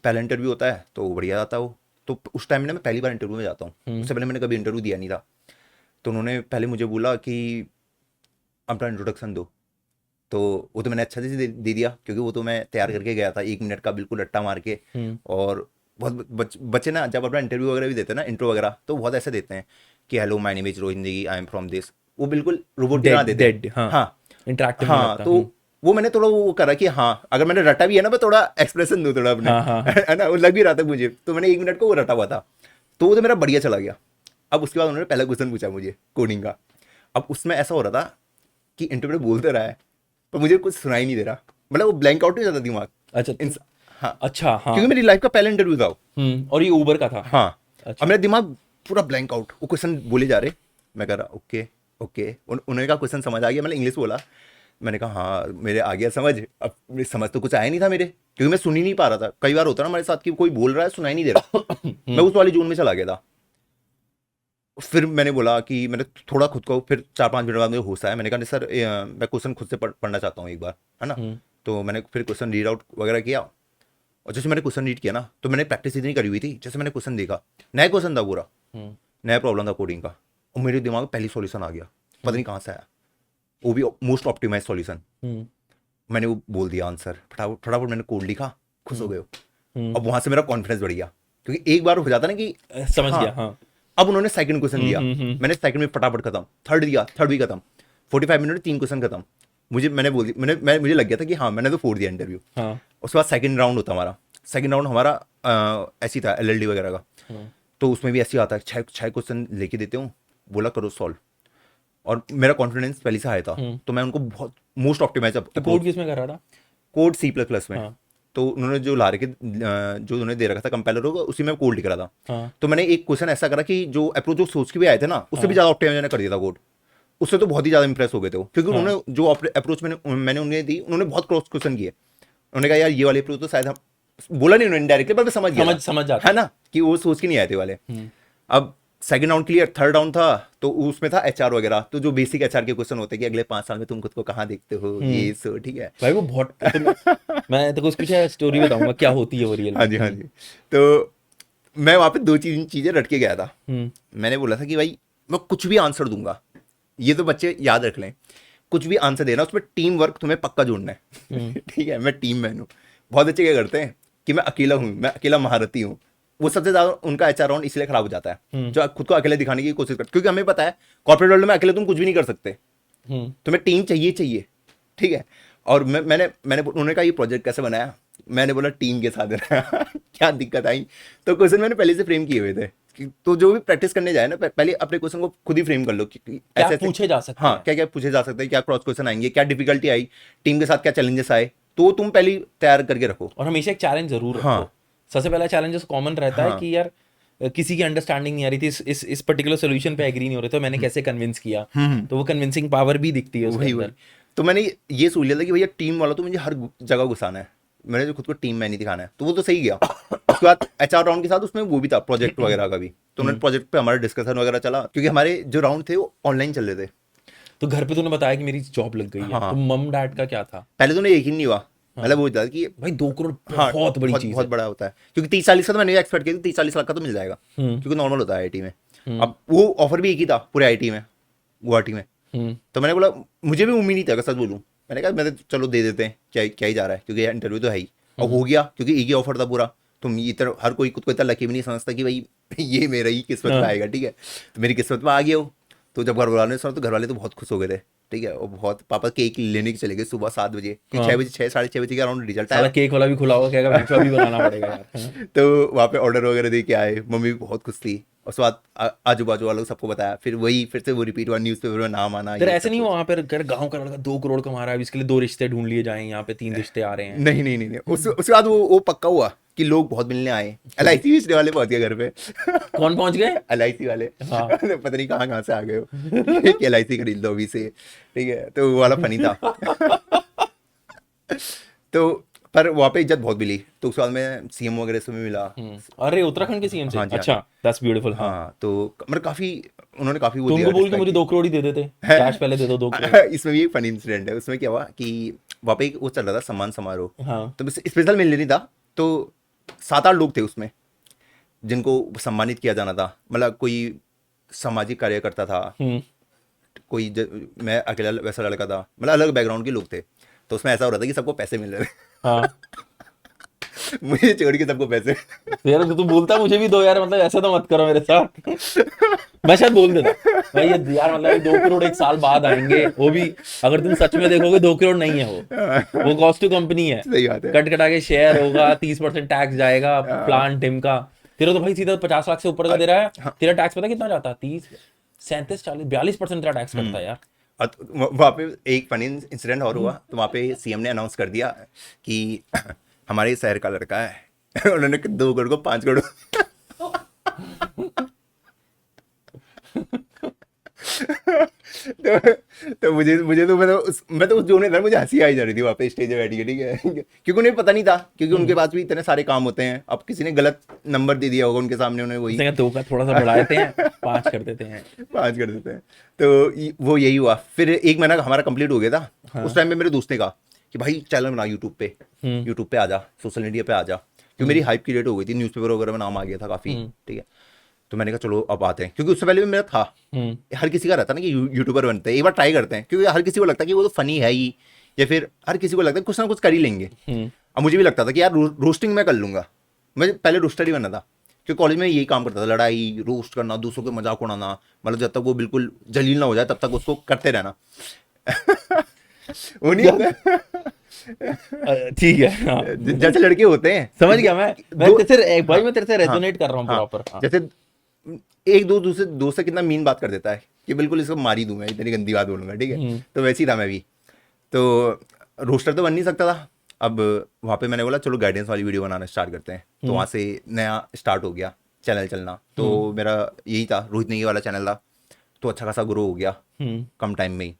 पहला इंटरव्यू होता है, तो बढ़िया जाता है वो। तो उस टाइम में मैं पहली बार इंटरव्यू में जाता हूँ, उससे पहले मैंने कभी इंटरव्यू दिया नहीं था। तो उन्होंने पहले मुझे बोला कि अपना इंट्रोडक्शन दो, तो वो तो मैंने अच्छा से दे दिया, क्योंकि वो तो मैं तैयार करके गया था 1 मिनट का, बिल्कुल रट्टा मार के। और बहुत बच्चे ना जब अपना इंटरव्यू वगैरह भी देते हैं ना, इंट्रो वगैरह, तो बहुत ऐसे देते हैं कि हेलो माय नेम इज रोहिंदगी, आई एम फ्रॉम दिस, वो बिल्कुल रोबोट की तरह देते हैं। हाँ, इंटरेक्टिव। हाँ, तो वो मैंने थोड़ा वो करा कि हाँ, अगर मैंने रटा भी है ना, मैं थोड़ा एक्सप्रेशन दूँ थोड़ा अपने, है ना, वो लग भी रहा था मुझे। तो मैंने 1 मिनट को वो रटा हुआ था, तो वो तो मेरा बढ़िया चला गया। अब उसके बाद उन्होंने पहला क्वेश्चन पूछा मुझे कोडिंग का। अब उसमें ऐसा हो रहा था कि इंटरव्यू बोलते रहा है, पर मुझे कुछ सुनाई नहीं दे रहा, मतलब वो ब्लैंक आउट नहीं हो जाता दिमाग। अच्छा, हाँ, अच्छा, हाँ, क्योंकि मेरी लाइफ का पहला इंटरव्यू था, और ये ऊबर का था। हाँ। अच्छा। अब मेरा दिमाग पूरा ब्लैंक आउट, वो क्वेश्चन बोले जा रहे, मैं कह रहा ओके, उन्होंने का क्वेश्चन समझ आ गया, मैंने इंग्लिश बोला, मैंने कहा हाँ मेरे आ गया समझ। अब मेरी समझ तो कुछ आया नहीं था मेरे, क्योंकि मैं सुन ही नहीं पा रहा था। कई बार होता ना हमारे साथ कि कोई बोल रहा है सुनाई नहीं दे रहा। मैं उस वाली जोन में चला गया था। फिर मैंने बोला कि मैंने थोड़ा खुद को, फिर 4-5 मिनट बाद मुझे होश आया। मैंने कहा नहीं सर मैं क्वेश्चन खुद से पढ़ना चाहता हूँ एक बार, है ना। तो मैंने फिर क्वेश्चन रीड आउट वगैरह किया, और जैसे मैंने क्वेश्चन रीड किया ना, तो मैंने प्रैक्टिस इतनी करी हुई थी। जैसे मैंने क्वेश्चन देखा, नया क्वेश्चन था पूरा, नया प्रॉब्लम था कोडिंग का, और मेरे दिमाग में पहली सॉल्यूशन आ गया, पता नहीं कहाँ से आया, वो भी मोस्ट ऑप्टिमाइज सॉल्यूशन। मैंने वो बोल दिया आंसर, फटाफट मैंने कोड लिखा, खुश हो गए। अब वहां से मेरा कॉन्फिडेंस बढ़ गया, क्योंकि एक बार हो जाता ना कि समझ गया। हाँ, अब उन्होंने सेकंड क्वेश्चन दिया, मैंने सेकंड में फटाफट खत्म, थर्ड दिया, थर्ड भी खत्म, 45 मिनट में 3 क्वेश्चन खत्म। मैंने बोल दिया, मुझे लग गया था कि हाँ मैंने तो फोड़ दिया इंटरव्यू। हाँ, उसके बाद सेकंड राउंड होता हमारा। सेकंड राउंड हमारा ऐसी था LLD वगैरह का, तो उसमें भी ऐसे आता है 6 क्वेश्चन लेके देते हूँ, बोला करो सॉल्व। और मेरा कॉन्फिडेंस पहले से आया था, तो मैं उनको बहुत मोस्ट ऑप्टिमाइज कोड किस में कर रहा था? कोड C++ में। तो उन्होंने जो ला रखे, जो उन्होंने दे रखा था कंपाइलर होगा, उसी में कोड लिख रहा था। तो मैंने एक क्वेश्चन ऐसा करा कि जो अप्रोच जो सोच के भी आए थे ना, उससे भी ज़्यादा ऑप्टिमाइज मैंने कर दिया था कोड। उससे तो बहुत ही ज़्यादा इंप्रेस हो गए थे वो, क्योंकि उन्होंने जो अप्रोच मैंने उन्हें दी, उन्होंने बहुत क्रॉस क्वेश्चन किए। उन्होंने कहा यार ये वाले अप्रोच तो शायद हम, बोला नहीं उन्होंने इनडायरेक्टली, पर मैं समझ गया, समझ जाता है ना, कि वो सोच के नहीं आए थे वाले। अब second round clear, third round था, तो उसमें था HR वगैरह, तो जो बेसिक HR के क्वेश्चन होते हैं कि अगले 5 साल में तुम खुद को कहाँ देखते हो, ये सो, ठीक है भाई। वो बहुत मैं तो कुछ स्टोरी बताऊंगा क्या होती है वो रियल। हाँ जी हाँ जी। तो मैं वहाँ पे 2 चीज़ें रट के गया था। मैंने बोला था कि भाई मैं कुछ भी आंसर दूंगा, ये तो बच्चे याद रख लें, कुछ भी आंसर देना, उसमें टीम वर्क तुम्हें पक्का जोड़ना है। ठीक है, मैं टीम मैन हूँ। बहुत अच्छे क्या करते हैं कि मैं अकेला हूँ, मैं अकेला महारथी हूँ। वो सबसे ज्यादा उनका HR राउंड इसलिए खराब हो जाता है, जो खुद को अकेले दिखाने की कोशिश करते, क्योंकि हमें पता है कॉर्पोरेट वर्ल्ड में अकेले तुम कुछ भी नहीं कर सकते, तुम्हें टीम चाहिए। ठीक है, और मैंने उन्होंने कहा ये प्रोजेक्ट कैसे बनाया, मैंने बोला टीम के साथ बनाया। क्या दिक्कत आई, तो क्वेश्चन मैंने पहले से फ्रेम किए हुए थे। तो जो भी प्रैक्टिस करने जाए ना, पहले अपने क्वेश्चन को खुद ही फ्रेम कर लो कि ऐसे पूछे जा सकते हैं। हाँ, क्या क्या पूछे जा सकते हैं, क्या क्रॉस क्वेश्चन आएंगे, क्या डिफिकल्टी आई, टीम के साथ क्या चैलेंजेस आए, तो तुम पहले तैयार करके रखो। और हमेशा एक चैलेंज जरूर रखो। हाँ। सबसे पहला चैलेंज कॉमन रहता है कि यार किसी की अंडरस्टैंडिंग नहीं आ रही थी, इस पर्टिकुलर सोल्यूशन पे एग्री नहीं हो रहे, तो मैंने कैसे कन्विंस किया। तो वो कन्विंसिंग पावर भी दिखती है उसके अंदर। तो मैंने ये सोच लिया था कि भैया टीम वाला तो मुझे हर जगह घुसाना है, मैंने जो खुद को टीम में नहीं दिखाना है, तो वो तो सही गया। उसके बाद HR राउंड के साथ उसमें वो भी था प्रोजेक्ट वगैरह का भी, तो उन्होंने प्रोजेक्ट पे हमारा डिस्कशन वगैरह चला, क्योंकि हमारे जो राउंड थे वो ऑनलाइन चल रहे थे। तो घर पे तूने बताया कि मेरी जॉब लग गई है, हाँ। तो मम डैड का क्या था? पहले तो उन्हें यकीन नहीं हुआ, मतलब वो था कि भाई 2 करोड़ हाँ, बहुत बड़ी चीज बहुत है। बड़ा होता है, क्योंकि 30-40 का तो मैंने एक्सपेक्ट किया, 30-40 लाख का तो मिल जाएगा, क्योंकि नॉर्मल होता है IT में। अब वो ऑफर भी एक ही था पूरे IT में, गुवाहाटी में। तो मैंने बोला, मुझे भी उम्मीद नहीं था, अगर सच बोलूं, मैंने कहा मैं चलो दे देते हैं, क्या ही जा रहा है, क्योंकि इंटरव्यू तो है ही। और हो गया, क्योंकि एक ही ऑफर था पूरा। तो इतना हर कोई खुद को इतना लकी भी नहीं समझता कि भाई ये मेरा ही किस्मत में आएगा, ठीक है। तो मेरी किस्मत में आ गया हो। तो जब घर वालों ने सुना, तो घर वाले तो बहुत खुश हो गए थे, ठीक है। और बहुत, पापा केक लेने के चले गए सुबह 7 बजे, 6 बजे, 6-6:30 बजे के अराउंड रिजल्ट आया। केक वाला भी खुला होगा, क्या बेंचवा भी बनाना पड़ेगा यार। तो वहाँ पे ऑर्डर वगैरह दे के आए, मम्मी भी बहुत खुश थी। और उसके बाद आजू बाजू वालों को सबको बताया, फिर से वो रिपीट हुआ, न्यूज़पेपर में नाम आना। फिर ऐसे नहीं हुआ वहाँ पे गांव का लड़का 2 करोड़ कमा रहा है, इसके लिए 2 रिश्ते ढूंढ लिए जाएं, यहाँ पे 3 रिश्ते आ रहे हैं? नहीं। उसके बाद वो पक्का हुआ कि लोग बहुत मिलने आए। LIC बेचने वाले पहुंच गए घर पे। कौन पहुंच गए? LIC वाले। हाँ। पता नहीं कहाँ से आ गए हो कि LIC खरीद लो अभी से, ठीक है। तो वो वाला फनी था। तो पर वहाँ पे इज्जत बहुत मिली। तो उसके बाद में CM वगैरह से भी मिला। अरे उत्तराखंड के CM से? हाँ जी, अच्छा, दैट्स ब्यूटीफुल। हाँ, तो मतलब काफी उन्होंने काफी वो तो दिया, उनको बोल के मुझे 2 करोड़ ही दे देते, कैश पहले दे दो 2 करोड़। इसमें भी एक फनी इंसिडेंट है। उसमें क्या हुआ कि वहाँ पे वो चल रहा था सम्मान समारोह। हाँ। तो स्पेशल मिलने नहीं था, तो 7-8 लोग थे उसमें जिनको सम्मानित किया जाना था। मतलब कोई सामाजिक कार्यकर्ता था, कोई मैं अकेला वैसा लड़का था, मतलब अलग बैकग्राउंड के लोग थे। तो उसमें ऐसा हो रहा था कि सबको पैसे मिल रहे थे। हाँ। मुझे छोड़ के सबको पैसे। तो यार तू बोलता मुझे भी दो यार, मतलब ऐसा तो मत करो मेरे साथ। मैं शायद बोल देता भाई ये यार, मतलब 2 करोड़ 1 साल बाद आएंगे, वो भी अगर तुम सच में देखोगे 2 करोड़ नहीं है, वो कॉस्ट टू कंपनी है। सही बात है। कट कटा के शेयर होगा, 30% टैक्स जाएगा प्लांट टिम का। तेरा तो भाई सीधा 50 लाख से ऊपर का दे रहा है। तेरा टैक्स पता कितना जाता है? 30, 37, 40, 42% तेरा टैक्स कटता है यार। वहाँ पे एक फनी इंसिडेंट और हुआ। तो वहाँ पे CM ने अनाउंस कर दिया कि हमारे शहर का लड़का है। उन्होंने 2 करोड़ को 5 करोड़। तो मुझे तो मैं तो उस जोन में था, मुझे हंसी आई जा रही थी वहाँ पे स्टेज पे बैठ के, ठीक है, क्योंकि उन्हें पता नहीं था, क्योंकि उनके पास भी इतने सारे काम होते हैं। अब किसी ने गलत नंबर दे दिया होगा उनके सामने, उन्हें वही उसने कहा 2 का थोड़ा सा बढ़ा देते हैं, 5 कर देते हैं। 5 कर देते हैं। तो वो यही हुआ। फिर 1 महीना हमारा कंप्लीट हो गया था। हाँ। उस टाइम में मेरे दोस्त ने कहा कि भाई चैनल बना यूट्यूब पे आ जा, सोशल मीडिया पे आ जा, क्योंकि मेरी हाइप क्रिएट हो गई थी, न्यूज़पेपर वगैरह में नाम आ गया था काफ़ी, ठीक है। तो मैंने कहा चलो अब आते हैं, क्योंकि उससे पहले भी मेरा था। हर किसी का रहता ना कि यूट्यूबर बनते हैं, एक बार ट्राई करते हैं, क्योंकि हर किसी को लगता है कि वो तो फनी है ही, या फिर हर किसी को लगता है कुछ ना कुछ कर ही लेंगे। अब मुझे भी लगता था कि यार रोस्टिंग मैं कर लूंगा। मैं पहले रोस्टर ही बनना था, क्योंकि कॉलेज में यही काम करता था, लड़ाई, रोस्ट करना, दूसरों के मजाक उड़ाना, मतलब जब तक वो बिल्कुल जलील ना हो जाए तब तक उसको करते रहना। ठीक है, हाँ। जैसे लड़के होते हैं, समझ गया मैं तेरे से रेजोनेट कर रहा हूँ प्रॉपर। जैसे एक दो से कितना मीन बात कर देता है कि बिल्कुल इसको मार ही दूं मैं, इतनी गंदी बात बोलूंगा, ठीक है। तो वैसे ही था मैं भी। तो रोस्टर तो बन नहीं सकता था। अब वहाँ पे मैंने बोला चलो गाइडेंस वाली वीडियो बनाना स्टार्ट करते हैं। तो वहाँ से नया स्टार्ट हो गया चैनल चलना। तो मेरा यही था, रोहित नेगी वाला चैनल था, तो अच्छा खासा ग्रो हो गया कम टाइम में ही।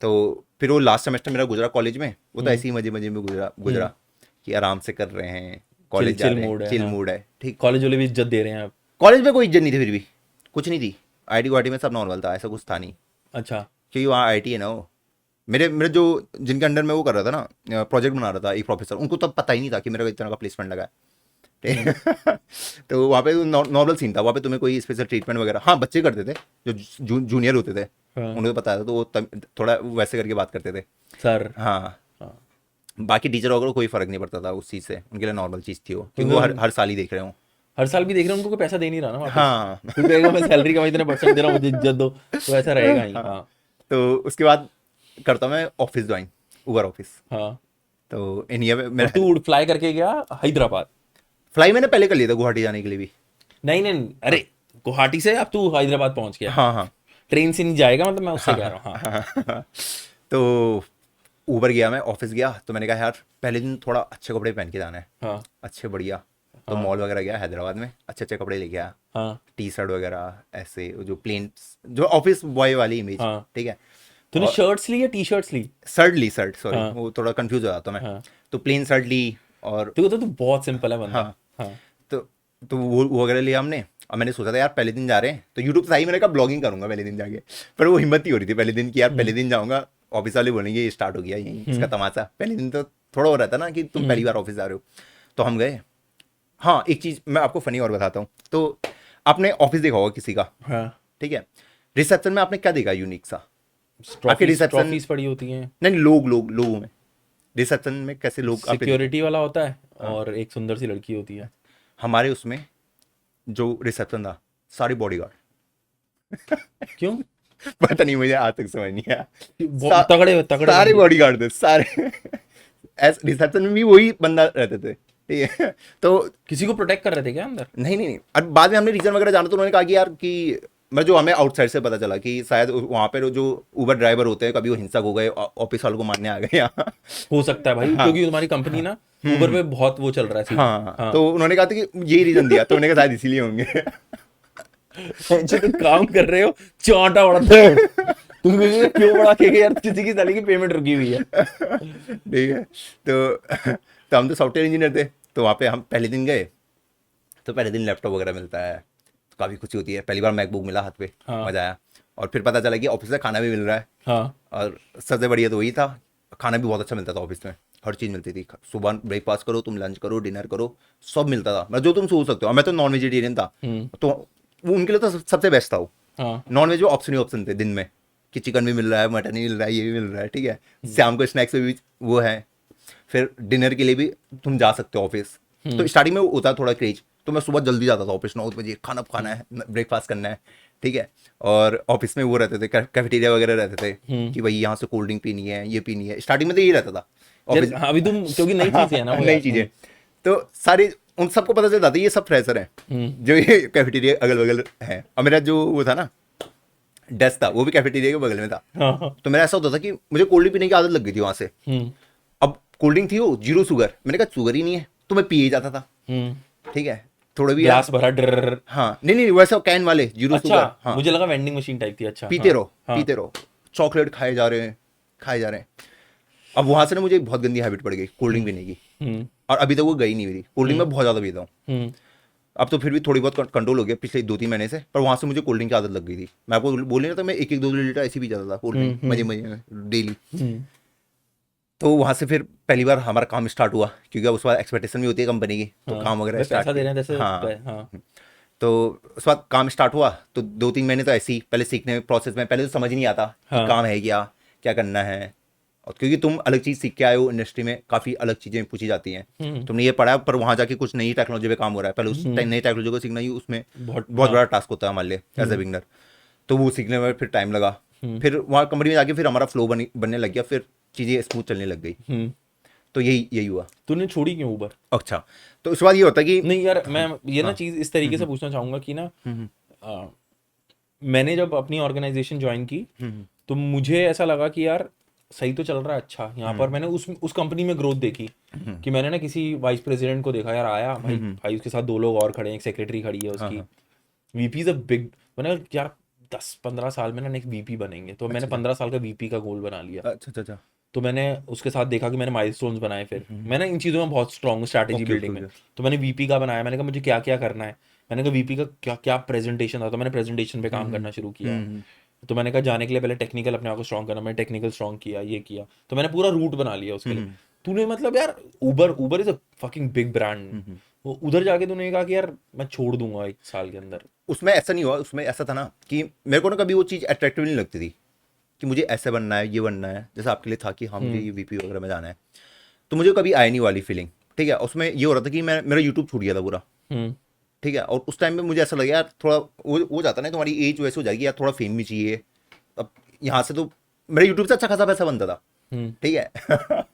तो फिर वो लास्ट सेमेस्टर मेरा गुजरा कॉलेज में, वो तो ऐसे ही मजे में गुजरा कि आराम से कर रहे हैं, कॉलेज जा रहे हैं, चिल मूड है, ठीक। कॉलेज वाले भी इज्जत दे रहे हैं आप? कॉलेज में कोई इज्जत नहीं थी, फिर भी कुछ नहीं थी। आईटी वाईटी में सब नॉर्मल था, ऐसा कुछ था नहीं। अच्छा। क्योंकि वहाँ आईटी है ना। वो मेरे जो जिनके अंडर में वो कर रहा था ना, प्रोजेक्ट बना रहा था एक प्रोफेसर, उनको तब पता ही नहीं था कि मेरा इतना का प्लेसमेंट लगा है, ठीक। तो वहाँ पे नॉर्मल सीन था, वहाँ पे तुम्हें कोई स्पेशल ट्रीटमेंट वगैरह, हाँ बच्चे करते थे जो जूनियर होते थे, उनको पता था, तो वो थोड़ा वैसे करके बात करते थे सर। हाँ, बाकी टीचर वगैरह कोई फर्क नहीं पड़ता था उस चीज़ से, उनके लिए नॉर्मल चीज़ थी वो, क्योंकि वो हर साल ही देख रहे हो। हर साल भी देख रहे हैं, उनको कोई पैसा दे नहीं रहा ना वापस। हाँ, तू कहेगा मैं सैलरी का इतने % दे रहा हूँ, मुझे इज्जत दो, तो ऐसा रहेगा ही। हाँ। तो उसके बाद करता मैं ऑफिस ज्वाइन, उबर ऑफिस। हाँ। तो इंडिया में मेरा तू फ्लाई करके गया हैदराबाद? फ्लाई मैंने पहले कर लिया था गुवाहाटी जाने के लिए भी। नहीं, अरे गुवाहाटी से अब तू हैदराबाद पहुंच गया? हाँ। ट्रेन से नहीं जाएगा, मतलब मैं उससे कह रहा हूँ। हाँ। तो उबर गया, मैं ऑफिस गया, तो मैंने कहा यार पहले दिन थोड़ा अच्छे कपड़े पहन के जाना है। हाँ। अच्छे बढ़िया। तो मॉल वगैरह गया हैदराबाद में, अच्छे कपड़े लेके आया। हाँ। टी शर्ट वगैरह ऐसे, जो प्लेन, जो ऑफिस बॉय वाली इमेज, ठीक है। तूने शर्ट्स ली या टी शर्ट्स ली? शर्ट, सॉरी, वो थोड़ा कंफ्यूज हो जाता मैं। तो प्लेन शर्ट ली, और तो बहुत सिंपल है बंदा। हाँ। तो वो वगैरह लिया हमने। और मैंने सोचा था यार पहले दिन जा रहे हैं तो यूट्यूब से ही मैंने कहा ब्लॉगिंग करूंगा पहले दिन जाके, पर वो हिम्मत ही हो रही थी पहले दिन की, यार पहले दिन जाऊंगा, ऑफिस वाले बोलेंगे ये स्टार्ट हो गया यहीं इसका तमाशा। पहले दिन तो थोड़ा हो रहता ना कि तुम पहली बार ऑफिस जा रहे हो। तो हम गए। हाँ, एक चीज़ मैं आपको फनी और बताता हूँ। तो आपने ऑफिस देखा होगा किसी का, ठीक है, रिसेप्शन में आपने क्या देखा यूनिक सा? आपके रिसेप्शन ट्रॉफीज पड़ी होती हैं। नहीं, लोगों में रिसेप्शन में कैसे लोग, सिक्योरिटी वाला होता है और एक सुंदर सी लड़की होती है। हमारे उसमें जो रिसेप्शन था सारे बॉडीगार्ड। क्यों? पता नहीं, मुझे आज तक समझ नहीं आया। तगड़े सारे बॉडीगार्ड थे, सारे। ऐसे रिसेप्शन में भी वही बंदा रहते थे, ठीक है। तो किसी को प्रोटेक्ट कर रहे थे क्या अंदर? नहीं। और बाद में हमने रीजन वगैरह जाना, तो उन्होंने कहा कि यार कि मैं जो हमें आउटसाइड से पता चला कि शायद वहाँ पे जो उबर ड्राइवर होते हैं कभी वो हिंसक हो गए, ऑफिस वालों को मारने आ गए यहाँ। हो सकता है भाई, क्योंकि तुम्हारी कंपनी ना उबर पे बहुत वो चल रहा है। हाँ। तो उन्होंने कहा था कि यही रीजन दिया, तो उन्होंने कहा शायद इसीलिए होंगे। जो तुम काम कर रहे हो चांटा उड़ाते हो तुम क्यों बड़ा के यार, किसी की साली की पेमेंट रुकी हुई है। ठीक है। तो हम तो सॉफ्टवेयर इंजीनियर थे, तो वहाँ पे हम पहले दिन गए, तो पहले दिन लैपटॉप वगैरह मिलता है, तो काफ़ी खुशी होती है। पहली बार मैकबुक मिला हाथ पे, मजा आया। और फिर पता चला कि ऑफिस से खाना भी मिल रहा है। और सबसे बढ़िया तो वही था, खाना भी बहुत अच्छा मिलता था ऑफिस में, हर चीज़ मिलती थी। सुबह ब्रेकफास्ट करो, तुम लंच करो, डिनर करो, सब मिलता था, मतलब जो तुम सोच सकते हो। मैं तो नॉन वेजिटेरियन था, तो वो उनके लिए तो सबसे बेस्ट था वो। नॉन वेज में ऑप्शन ही ऑप्शन थे दिन में, कि चिकन भी मिल रहा है, मटन भी मिल रहा है, ये भी मिल रहा है, ठीक है। शाम को स्नैक्स में भी वो है, फिर डिनर के लिए भी तुम जा सकते हो ऑफिस। तो स्टार्टिंग में होता है थोड़ा क्रेज, तो मैं सुबह जल्दी जाता था ऑफिस, 9 बजे खाना है, ब्रेकफास्ट करना है, ठीक है। और ऑफिस में वो रहते थे, कैफेटेरिया वगैरह रहते थे कि भाई यहाँ से कोल्ड ड्रिंक पीनी है, ये पीनी है। स्टार्टिंग में तो यही रहता था ऑफिस। अभी तुम क्योंकि नई चीजें है ना, नई चीजें, तो सारे उन सबको पता चलता था ये सब फ्रेशर हैं जो ये कैफेटेरिया अगल बगल है। और मेरा जो वो था ना डेस्क था, वो भी कैफेटेरिया के बगल में था। तो मेरा ऐसा होता था कि मुझे कोल्ड ड्रिंक पीने की आदत लग गई थी वहां से। अब कोल्ड ड्रिंक थी वो 0 शुगर, मैंने कहा शुगर ही नहीं है, तो मैं पिए जाता था, ठीक है। थोड़ा भी ग्लास भरा डर। हाँ, नहीं वैसा कैन वाले 0 शुगर। हाँ, मुझे लगा वेंडिंग मशीन टाइप थी। अच्छा, पीते रहो। चॉकलेट खाए जा रहे हैं। अब वहां से ना मुझे एक बहुत गंदी हैबिट पड़ गई कोल्ड ड्रिंक पीने की, और अभी तक वो गई नहीं मेरी। कोल्ड ड्रिंक मैं बहुत ज़्यादा पीता हूँ, अब तो फिर भी थोड़ी बहुत कंट्रोल हो गया पिछले 2-3 महीने से, पर वहां से मुझे कोल्ड ड्रिंक की आदत लग गई थी। मैं आपको बोल नहीं रहा था, मैं 1-2 लीटर ऐसी पी जाता था कोल्ड ड्रिंक मजे में डेली। तो वहां से फिर पहली बार हमारा काम स्टार्ट हुआ, क्योंकि अब उस बाद एक्सपेक्टेशन भी होती है कंपनी की, तो काम वगैरह पैसा स्टार्ट दे रहे हैं जैसे हाँ। तो उस बाद काम स्टार्ट हुआ, तो 2-3 महीने तो ऐसे ही पहले सीखने प्रोसेस में, पहले तो समझ ही नहीं आता कि काम है क्या करना है। और क्योंकि तुम अलग चीज़ सीख के आए हो, इंडस्ट्री में काफ़ी अलग चीज़ें पूछी जाती हैं, तुमने ये पढ़ा पर वहाँ जाके कुछ नई टेक्नोलॉजी पे काम हो रहा है, पहले उस नई टेक्नोलॉजी को सीखना ही उसमें बहुत बड़ा टास्क होता है हमारे लिए एज ए बिगनर। तो वो सीखने में फिर टाइम लगा, फिर वहाँ कंपनी में जाके फिर हमारा फ्लो बनने लग गया, फिर चीज़ें स्मूथ चलने लग गई। तो यही हुआ। तूने छोड़ी क्यों उबर? अच्छा, तो उसके बाद ये होता है कि नहीं यार, मैं ये ना चीज इस तरीके से पूछना चाहूंगा कि ना मैंने जब अपनी ऑर्गेनाइजेशन ज्वाइन की तो मुझे ऐसा लगा कि यार सही तो चल रहा है, अच्छा यहाँ पर मैंने उस कंपनी में ग्रोथ देखी कि मैंने ना किसी वाइस प्रेसिडेंट को देखा, यार आया भाई उसके साथ 2 लोग और खड़े हैं, एक सेक्रेटरी खड़ी है उसकी, वीपी इज अ बिग, मैंने यार 10-15 साल में ना नेक्स्ट वीपी बनेंगे, तो मैंने 15 साल का वीपी का गोल बना लिया। अच्छा। तो मैंने उसके साथ देखा कि मैंने माइलस्टोन्स बनाए, फिर मैंने इन चीज़ों में बहुत स्ट्रॉन्ग स्ट्रैटेजी बिल्डिंग में, तो मैंने वीपी का बनाया, मैंने कहा मुझे क्या क्या करना है, मैंने कहा वीपी का क्या क्या प्रेजेंटेशन था, तो मैंने प्रेजेंटेशन पे काम करना शुरू किया। तो मैंने कहा जाने के लिए पहले टेक्निकल अपने आप को स्ट्रॉन्ग करना, मैंने टेक्निकल स्ट्रॉन्ग किया, ये किया, तो मैंने पूरा रूट बना लिया उसके लिए। तूने मतलब यार Uber is a fucking big brand, उधर जाके तूने कहा कि यार मैं छोड़ दूंगा 1 साल के अंदर। उसमें ऐसा नहीं हुआ, उसमें ऐसा था ना कि मेरे को ना कभी वो चीज़ अट्रैक्टिव नहीं लगती थी कि मुझे ऐसे बनना है, ये बनना है, जैसे आपके लिए था कि हाँ मुझे ये वीपी वगैरह में जाना है, तो मुझे कभी आई नहीं वाली फीलिंग। ठीक है, उसमें ये हो रहा था कि मेरा यूट्यूब छूट गया था पूरा। ठीक है, और उस टाइम में मुझे ऐसा लगा यार थोड़ा वो जाता ना, तुम्हारी एज वैसे हो जाएगी यार, थोड़ा फेम भी चाहिए। अब यहाँ से तो मेरे यूट्यूब से अच्छा खासा पैसा बनता था। ठीक है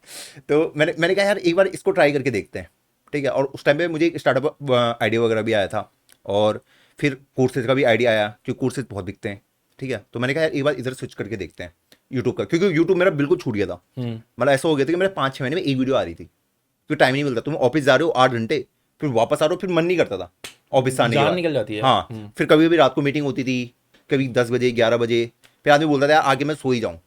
तो मैंने कहा यार एक बार इसको ट्राई करके देखते हैं। ठीक है, और उस टाइम पे मुझे एक स्टार्टअप आइडिया वगैरह भी आया था, और फिर कोर्सेज का भी आइडिया आया, क्योंकि कोर्सेज बहुत बिकते हैं। ठीक है, तो मैंने कहा यार एक बार इधर स्विच करके देखते हैं यूट्यूब का, क्योंकि यूट्यूब मेरा बिल्कुल छूट गया था। मतलब ऐसा हो गया था कि मेरे 5-6 महीने में एक वीडियो आ रही थी, क्योंकि टाइम नहीं मिलता। तुम ऑफिस जा रहे हो 8 घंटे, फिर वापस आ रहे हो, फिर मन नहीं करता था ऑफिस से आने के बाद, निकल जाती है। हाँ, फिर कभी भी रात को मीटिंग होती थी, कभी 10 बजे 11 बजे, फिर आदमी बोलता था यार आगे मैं सो ही जाऊँ,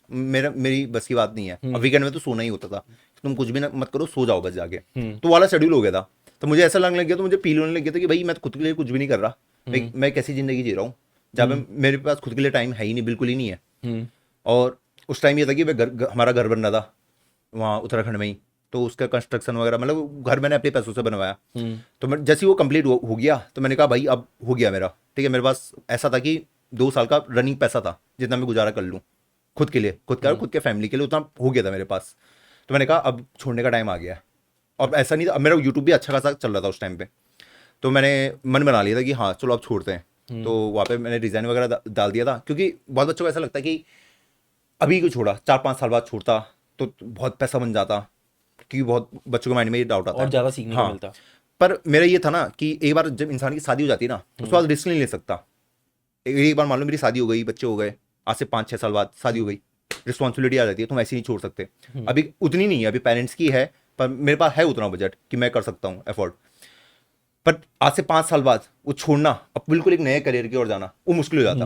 मेरी बस की बात नहीं है। अब वीकेंड में तो सोना ही होता था, तुम कुछ भी ना मत करो, सो जाओ बस जाके, तो वाला शेड्यूल हो गया था। तो मुझे ऐसा लगने लग गया, तो मुझे फील होने लग गया था कि भाई मैं खुद के लिए कुछ भी नहीं कर रहा, मैं कैसी जिंदगी जी रहा हूँ जहाँ पे मेरे पास खुद के लिए टाइम है ही नहीं, बिल्कुल ही नहीं है। और उस टाइम ये था कि हमारा घर बन रहा था वहाँ उत्तराखंड में ही, तो उसका कंस्ट्रक्शन वगैरह, मतलब घर मैंने अपने पैसों से बनवाया। तो मैं जैसे ही वो कंप्लीट हो गया, तो मैंने कहा भाई अब हो गया मेरा। ठीक है, मेरे पास ऐसा था कि 2 साल का रनिंग पैसा था, जितना मैं गुजारा कर लूँ खुद के लिए, खुद के फैमिली के लिए, उतना हो गया था मेरे पास। तो मैंने कहा अब छोड़ने का टाइम आ गया। और ऐसा नहीं था, अब मेरा यूट्यूब भी अच्छा खासा चल रहा था उस टाइम पे, तो मैंने मन बना लिया था कि हाँ चलो अब छोड़ते हैं। तो वहाँ पे मैंने डिज़ाइन वगैरह डाल दिया था, क्योंकि बहुत बच्चों को ऐसा लगता है कि अभी क्यों छोड़ा, 4-5 साल बाद छोड़ता तो बहुत पैसा बन जाता, क्योंकि बहुत बच्चों के माइंड में ये डाउट आता है और ज़्यादा सीखने को मिलता। पर मेरा ये था ना कि एक बार जब इंसान की शादी हो जाती है ना, उसके बाद रिस्क नहीं ले सकता। एक बार मान लो मेरी शादी हो गई, बच्चे हो गए, आज से 5-6 साल बाद शादी हो गई, रिस्पॉन्सिबिलिटी आ जाती है, तुम ऐसे नहीं छोड़ सकते। अभी उतनी नहीं है, अभी पेरेंट्स की है, पर मेरे पास है उतना बजट कि मैं कर सकता हूँ एफोर्ड। पर आज से 5 साल बाद वो छोड़ना, अब बिल्कुल एक नए करियर की ओर जाना, वो मुश्किल हो जाता।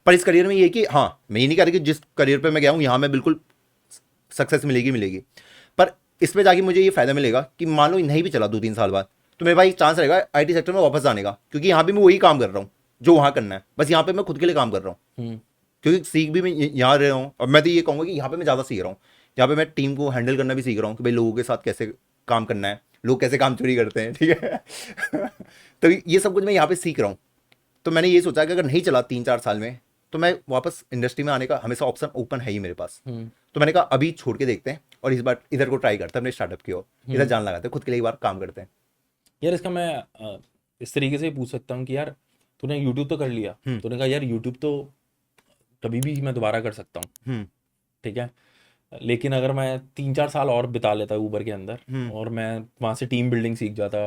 पर इस करियर में ये कि हाँ, मैं ये नहीं कह रहा कि जिस करियर पे मैं गया हूँ यहाँ मैं बिल्कुल सक्सेस मिलेगी, पर इसमें जाके मुझे ये फायदा मिलेगा कि मान लो नहीं भी चला 2-3 साल बाद, तो मेरे पास एक चांस रहेगा IT सेक्टर में वापस जाने का, क्योंकि यहाँ भी मैं वही काम कर रहा हूँ जो वहाँ करना है, बस यहाँ पे मैं खुद के लिए काम कर रहा हूँ, क्योंकि सीख भी मैं यहाँ रह रहा हूँ। और मैं तो ये कहूँगा कि यहाँ पे मैं ज़्यादा सीख रहा हूँ, यहाँ पे मैं टीम को हैंडल करना भी सीख रहा हूँ कि भाई लोगों के साथ कैसे काम करना है, लोग कैसे काम चोरी करते हैं। ठीक है तो ये सब कुछ मैं यहाँ पे सीख रहा हूँ। तो मैंने ये सोचा कि अगर नहीं चला 3-4 साल में, तो मैं वापस इंडस्ट्री में आने का हमेशा ऑप्शन ओपन है ही मेरे पास। तो मैंने कहा अभी छोड़ के देखते हैं, और इस बार इधर को ट्राई करते हैं, अपने स्टार्टअप की ओर इधर जान लगाते हैं, खुद के लिए एक बार काम करते हैं। यार इसका मैं इस तरीके से पूछ सकता हूँ कि यार तूने यूट्यूब तो कर लिया, तूने कहा यार यूट्यूब तो कभी भी मैं दोबारा कर सकता हूँ, ठीक है, लेकिन अगर मैं 3-4 साल और बिता लेता उबर के अंदर और मैं वहाँ से टीम बिल्डिंग सीख जाता,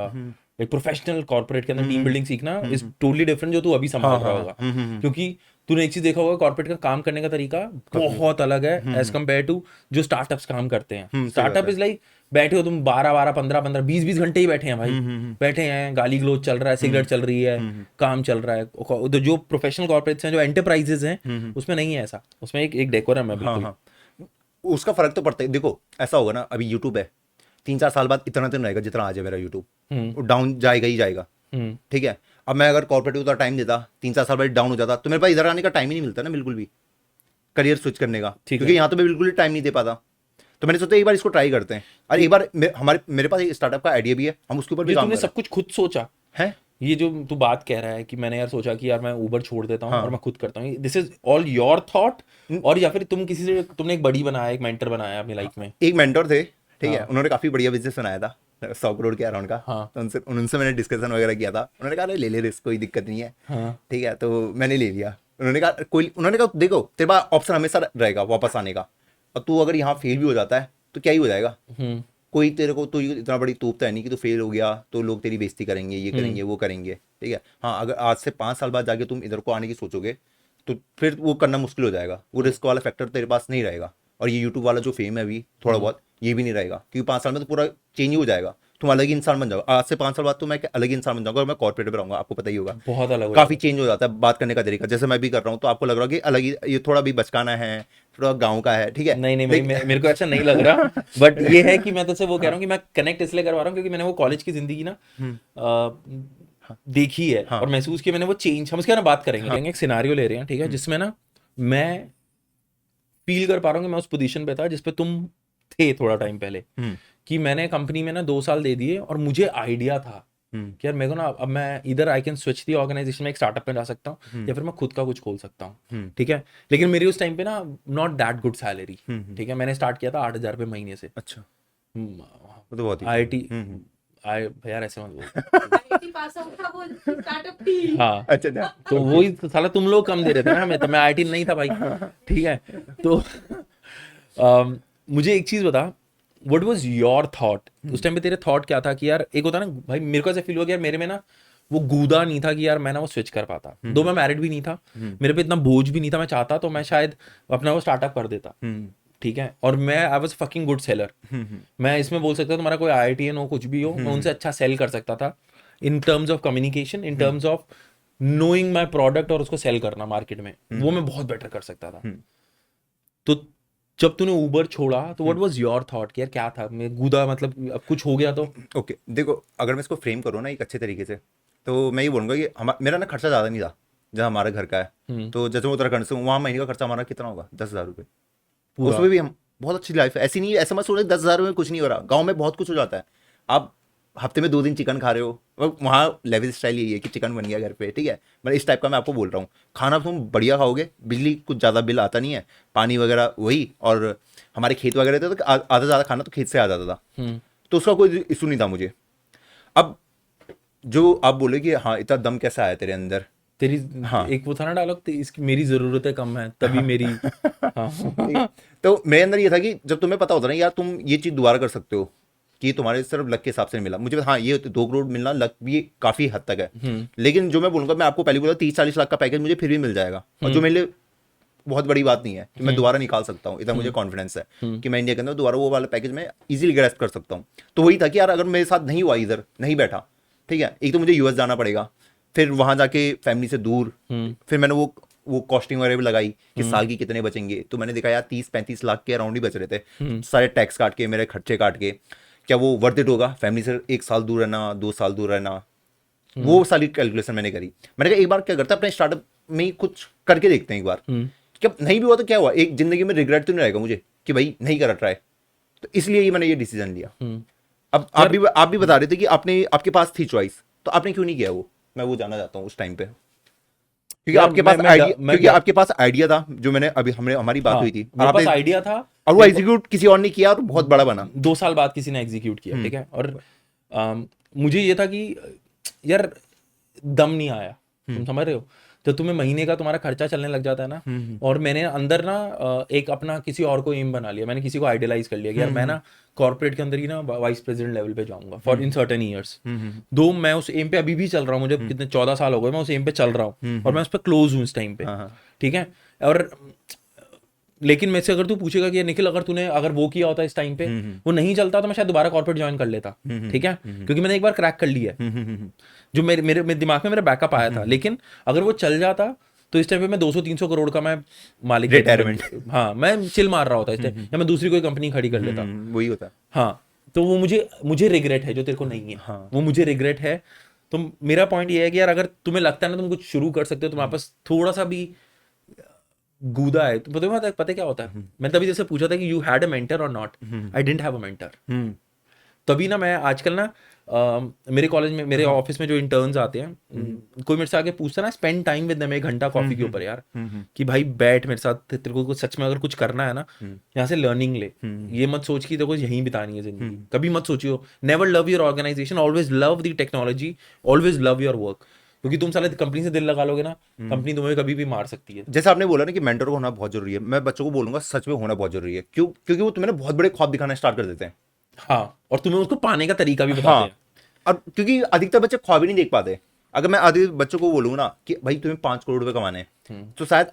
एक प्रोफेशनल कॉर्पोरेट के अंदर टीम बिल्डिंग सीखना इज टोटली डिफरेंट जो तू अभी संभाल रहा होगा, क्योंकि तूने एक चीज देखा होगा, कॉर्पोरेट का काम करने का तरीका बहुत अलग है एज कम्पेयर टू जो स्टार्टअप्स काम करते हैं। स्टार्टअप इज लाइक बैठे हो तुम 12 15 15 20 20 घंटे ही बैठे हैं भाई, बैठे हैं, गाली गलोच चल रहा है, सिगरेट चल रही है, काम चल रहा है। तो जो प्रोफेशनल कॉर्पोरेट्स हैं, जो एंटरप्राइजेस हैं, उसमें नहीं है ऐसा, उसमें एक डेकोरम है बिल्कुल। हाँ, उसका फर्क तो पड़ता है। देखो ऐसा होगा ना, अभी यूट्यूब है, 3-4 साल बाद इतना तो नहीं रहेगा जितना आज है मेरा यूट्यूब, डाउन जाएगा ही जाएगा, ठीक है। अब मैं अगर कॉर्पोरेट उतना टाइम देता, 3-4 साल बाद डाउन हो जाता, तो मेरे पास इधर आने का टाइम ही नहीं मिलता ना बिल्कुल भी, करियर स्विच करने का, क्योंकि यहाँ तो मैं बिल्कुल ही टाइम नहीं दे पाता। तो मैंने सोचा एक बार इसको ट्राई करते हैं, और एक बार मेरे पास एक स्टार्टअप का आइडिया भी है, हम उसके ऊपर भी काम तुमने कर सब कुछ खुद सोचा है। ये जो तू बात कह रहा है कि मैंने यार सोचा कि यार मैं उबर छोड़ देता हूँ और मैं खुद करता हूँ, this is all your thought, और या फिर तुम किसी से तुमने एक बड़ी बनाया, एक मेंटर बनाया अपनी लाइफ में? एक मेंटर थे, ठीक है, उन्होंने काफी बढ़िया बिजनेस बनाया था 100 करोड़ के अराउंड का। हाँ। तो उनसे मैंने डिस्कशन वगैरह किया था, उन्होंने कहा ले रिस्क, कोई दिक्कत नहीं है। हाँ। ठीक है, तो मैंने ले लिया। उन्होंने कहा देखो तेरे पास ऑप्शन हमेशा रहेगा वापस आने का, और तू अगर यहाँ फेल भी हो जाता है तो क्या ही हो जाएगा, कोई तेरे को तो इतना बड़ी तोप तो है नहीं कि तू फेल हो गया तो लोग तेरी बेइज्जती करेंगे, ये करेंगे वो करेंगे, ठीक है। हाँ, अगर आज से 5 साल बाद जाके तुम इधर को आने की सोचोगे तो फिर वो करना मुश्किल हो जाएगा, वो रिस्क वाला फैक्टर तेरे पास नहीं रहेगा, और ये यूट्यूब वाला जो फेम है अभी थोड़ा बहुत, ये भी नहीं रहेगा, क्योंकि 5 साल में तो पूरा चेंज ही हो जाएगा, तुम अलग ही इंसान बन जाओ। आज से 5 साल बाद तो मैं अलग ही इंसान बन जाऊंगा, और मैं कॉर्पोरेट पर रहूंगा, आपको पता ही होगा, बहुत अलग काफी चेंज हो जाता है बात करने का तरीका। जैसे मैं भी कर रहा हूँ तो आपको लग रहा है कि अलग ही, ये थोड़ा भी बचकाना है, थोड़ा गाँव का है, ठीक है। नहीं मेरे को ऐसा नहीं लग रहा, बट ये है कि मैं तुझसे वो कह रहा हूँ कि मैं कनेक्ट इसलिए करवा रहा हूँ क्योंकि मैंने वो कॉलेज की जिंदगी ना देखी है और महसूस किया मैंने वो चेंज। हम उसके ना बात करेंगे, एक सिनारियो ले रहे हैं, ठीक है, जिसमें ना मैं फील कर पा रहा हूँ कि मैं उस पोजीशन पे था जिसपे तुम थे थोड़ा टाइम पहले, कि मैंने कंपनी में ना 2 साल दे दिए और मुझे आइडिया था कि यार मेरे को ना अब मैं इधर I can switch the organisation में, एक स्टार्टअप में जा सकता हूँ या फिर मैं खुद का कुछ खोल सकता हूँ, ठीक है। लेकिन मेरी उस टाइम पे ना नॉट दैट गुड सैलरी, ठीक है, मैंने स्टार्ट किया था 8,000 रुपये महीने से। अच्छा, वो तो बहुत ही IIT यार ऐसे मत बोल। हाँ, अच्छा, तो वही तो साला तुम लोग कम दे रहे थे ना हमें, तो मैं IIT नहीं था भाई, ठीक है। तो मुझे एक चीज बता, व्हाट वाज योर थॉट उस टाइम पे? तेरे थॉट क्या था कि यार, एक होता ना भाई, मेरे को ऐसा फील हुआ कि यार मेरे में ना वो गूदा नहीं था कि यार मैं ना वो स्विच कर पाता, दो मैं मैरिड भी नहीं था, मेरे पे इतना बोझ भी नहीं था, मैं चाहता तो मैं शायद अपना वो स्टार्टअप कर देता, ठीक है। और मैं I was fucking good seller, मैं इसमें बोल सकता तुम्हारा कोई IITN हो कुछ भी हो, मैं उनसे अच्छा सेल कर सकता था in terms of communication, in terms of knowing my product और उसको सेल करना मार्केट में, वो मैं बहुत बेटर कर सकता था। तो जब तूने उबर छोड़ा तो व्हाट वाज योर थॉट कि यार क्या था, मैं गूदा मतलब अब कुछ हो गया तो? ओके, देखो अगर मैं इसको फ्रेम करूँ ना एक अच्छे तरीके से, तो मैं ये बोलूँगा कि मेरा ना खर्चा ज़्यादा नहीं था जहाँ हमारे घर का है। तो जैसे मैं उत्तराखंड से हूँ, वहाँ महीने का खर्चा हमारा कितना होगा, 10,000 रुपये। उसमें भी हम बहुत अच्छी लाइफ है, ऐसी नहीं, ऐसा मत सोचो 10,000 रुपये में कुछ नहीं हो रहा। गाँव में बहुत कुछ हो जाता है, आप हफ्ते में 2 दिन चिकन खा रहे हो, वहाँ लेविल स्टाइल यही है कि चिकन बन गया घर पे, ठीक है। मैं इस टाइप का मैं आपको बोल रहा हूँ, खाना तुम बढ़िया खाओगे, बिजली कुछ ज़्यादा बिल आता नहीं है, पानी वगैरह वही, और हमारे खेत वगैरह थे तो आधा ज़्यादा खाना तो खेत से आ जाता था, तो उसका कोई इशू नहीं था मुझे। अब जो आप बोले कि हाँ इतना दम कैसा आया तेरे अंदर, तेरी एक वो था ना डायलॉग, इसकी मेरी ज़रूरतें कम है तभी मेरी हाँ। तो मेरे अंदर ये था कि जब तुम्हें पता होता ना यार तुम ये चीज़ दोबारा कर सकते हो, कि तुम्हारे सिर्फ लक के हिसाब से नहीं मिला मुझे, हाँ ये 2 करोड़ मिलना लक भी काफ़ी हद तक है, लेकिन जो मैं बोलूँगा, मैं आपको पहले बोला 30-40 लाख का पैकेज मुझे फिर भी मिल जाएगा, और जो मेरे लिए बहुत बड़ी बात नहीं है कि मैं दोबारा निकाल सकता हूँ, इतना मुझे कॉन्फिडेंस है कि मैं इंडिया के अंदर दोबारा वो वाला पैकेज में इजीली ग्रैस्प कर सकता हूँ। तो वही था कि यार अगर मेरे साथ नहीं हुआ, इधर नहीं बैठा, ठीक है, एक तो मुझे US जाना पड़ेगा, फिर वहाँ जाके फैमिली से दूर, फिर मैंने वो कॉस्टिंग वगैरह भी लगाई कि साल की कितने बचेंगे, तो मैंने देखा यार 30-35 लाख के अराउंड ही बच रहे थे, सारे टैक्स काट के, मेरे खर्चे काट के, क्या वो वर्थ इट होगा फैमिली से 1 साल दूर रहना, 2 साल दूर रहना। वो सारी कैलकुलेशन मैंने करी, मैंने कहा एक बार क्या करता है, अपने स्टार्टअप में ही कुछ करके देखते हैं एक बार, क्या नहीं भी हुआ तो क्या हुआ, एक जिंदगी में रिग्रेट तो नहीं रहेगा मुझे कि भाई नहीं करा ट्राई, तो इसलिए ही मैंने ये डिसीजन लिया। अब आप भी बता रहे थे कि आपके पास थी चॉइस, तो आपने क्यों नहीं किया वो, मैं वो जानना चाहता हूँ उस टाइम पे, क्योंकि आपके पास आइडिया था, जो मैंने अभी हमारी बात हुई थी, मेरे पास आइडिया था और वो एग्जीक्यूट किसी और ने किया और बहुत बड़ा बना, 2 साल बाद किसी ने एग्जीक्यूट किया, ठीक है। और मुझे ये था कि यार दम नहीं आया, तुम समझ रहे हो, तो तुम्हें महीने का तुम्हारा खर्चा चलने लग जाता है ना, और मैंने अंदर ना एक अपना किसी और को एम बना लिया, मैंने किसी को आइडियलाइज कर लिया कि यार मैं ना कॉर्पोरेट के अंदर ही ना वाइस प्रेसिडेंट लेवल पे जाऊंगा फॉर इन सर्टेन ईयर्स। दो मैं उस एम पे अभी भी चल रहा हूँ, मुझे कितने 14 साल हो गए मैं उस एम पे चल रहा हूँ, और मैं उस पर क्लोज हूँ इस टाइम पे, ठीक है। और लेकिन मेरे से अगर तू पूछेगा कि निखिल अगर तूने अगर वो किया होता इस टाइम पे वो नहीं चलता तो मैं शायद दोबारा कॉर्पोरेट ज्वाइन कर लेता, ठीक है, क्योंकि मैंने एक बार क्रैक कर लिया है जो मेरे दिमाग में मेरा बैकअप आया था। लेकिन अगर वो चल जाता तो इस टाइम पे मैं 200-300 करोड़ का मैं मालिक, रिटायरमेंट, हाँ मैं चिल मार रहा होता इस टाइम, या मैं दूसरी कोई कंपनी खड़ी कर लेता। वही होता है। हाँ, तो वो मुझे रिग्रेट है जो तेरे को नहीं है। हाँ। वो मुझे रिग्रेट है। तो मेरा पॉइंट ये है कि यार अगर तुम्हें लगता है ना तुम कुछ शुरू कर सकते हो, तुम्हारे पास थोड़ा सा भी गूदा है, तो पता क्या होता है, मैं तभी जैसे पूछा था कि यू हैड अ मेंटर और not, I didn't have a mentor. तभी ना मैं आजकल ना मेरे कॉलेज में, मेरे ऑफिस में जो इंटर्न्स आते हैं, कोई मेरे से आके पूछता ना स्पेंड टाइम विद देम 1 घंटा कॉफी के ऊपर यार, कि भाई बैठ मेरे साथ, तेरे को सच में अगर कुछ करना है ना यहाँ से लर्निंग ले, ये मत सोच कि तेरे को यहीं बितानी है जिंदगी, कभी मत सोचियो, never love your organisation, always love the technology, always love your work, क्योंकि तुम साले कंपनी से दिल लगा लोगे ना, कंपनी तुम्हें कभी भी मार सकती है। जैसे आपने बोला ना कि मेंटर को होना बहुत जरूरी है, मैं बच्चों को बोलूंगा सच में होना बहुत जरूरी है। क्यों? क्योंकि वो तुम्हें ना बहुत बड़े ख्वाब दिखाना स्टार्ट कर देते हैं। हाँ, और तुम्हें उसको पाने का तरीका भी बताते हाँ, हैं। और क्योंकि अधिकतर बच्चे ख्वाब ही नहीं देख पाते। अगर मैं आधे बच्चों को बोलूंगा ना कि भाई तुम्हें 5 करोड़ रुपए कमाने हैं, तो शायद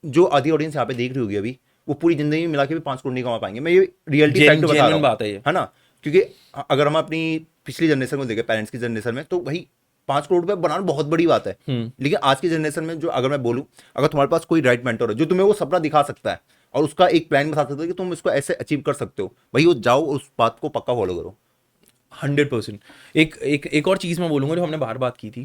जो आधी ऑडियंस यहाँ पे देख रही होगी अभी, वो पूरी जिंदगी में मिला के भी 5 करोड़ नहीं कमा पाएंगे। मैं ये रियलिटी फैक्ट बता रहा हूँ, बात है ये, है ना? क्योंकि अगर हम अपनी पिछली जनरेशन को देखें, पेरेंट्स की जनरेशन में, तो भाई 5 करोड़ रुपए बनाना बहुत बड़ी बात है। लेकिन आज की जनरेशन में जो, अगर मैं बोलूँ, अगर तुम्हारे पास कोई राइट मेंटर है जो तुम्हें वो सपना दिखा सकता है और उसका एक प्लान बता सकता है कि तुम इसको ऐसे अचीव कर सकते हो, भाई वो जाओ उस बात को पक्का फॉलो करो। 100%। एक और चीज मैं बोलूंगा जो हमने बाहर बात की थी,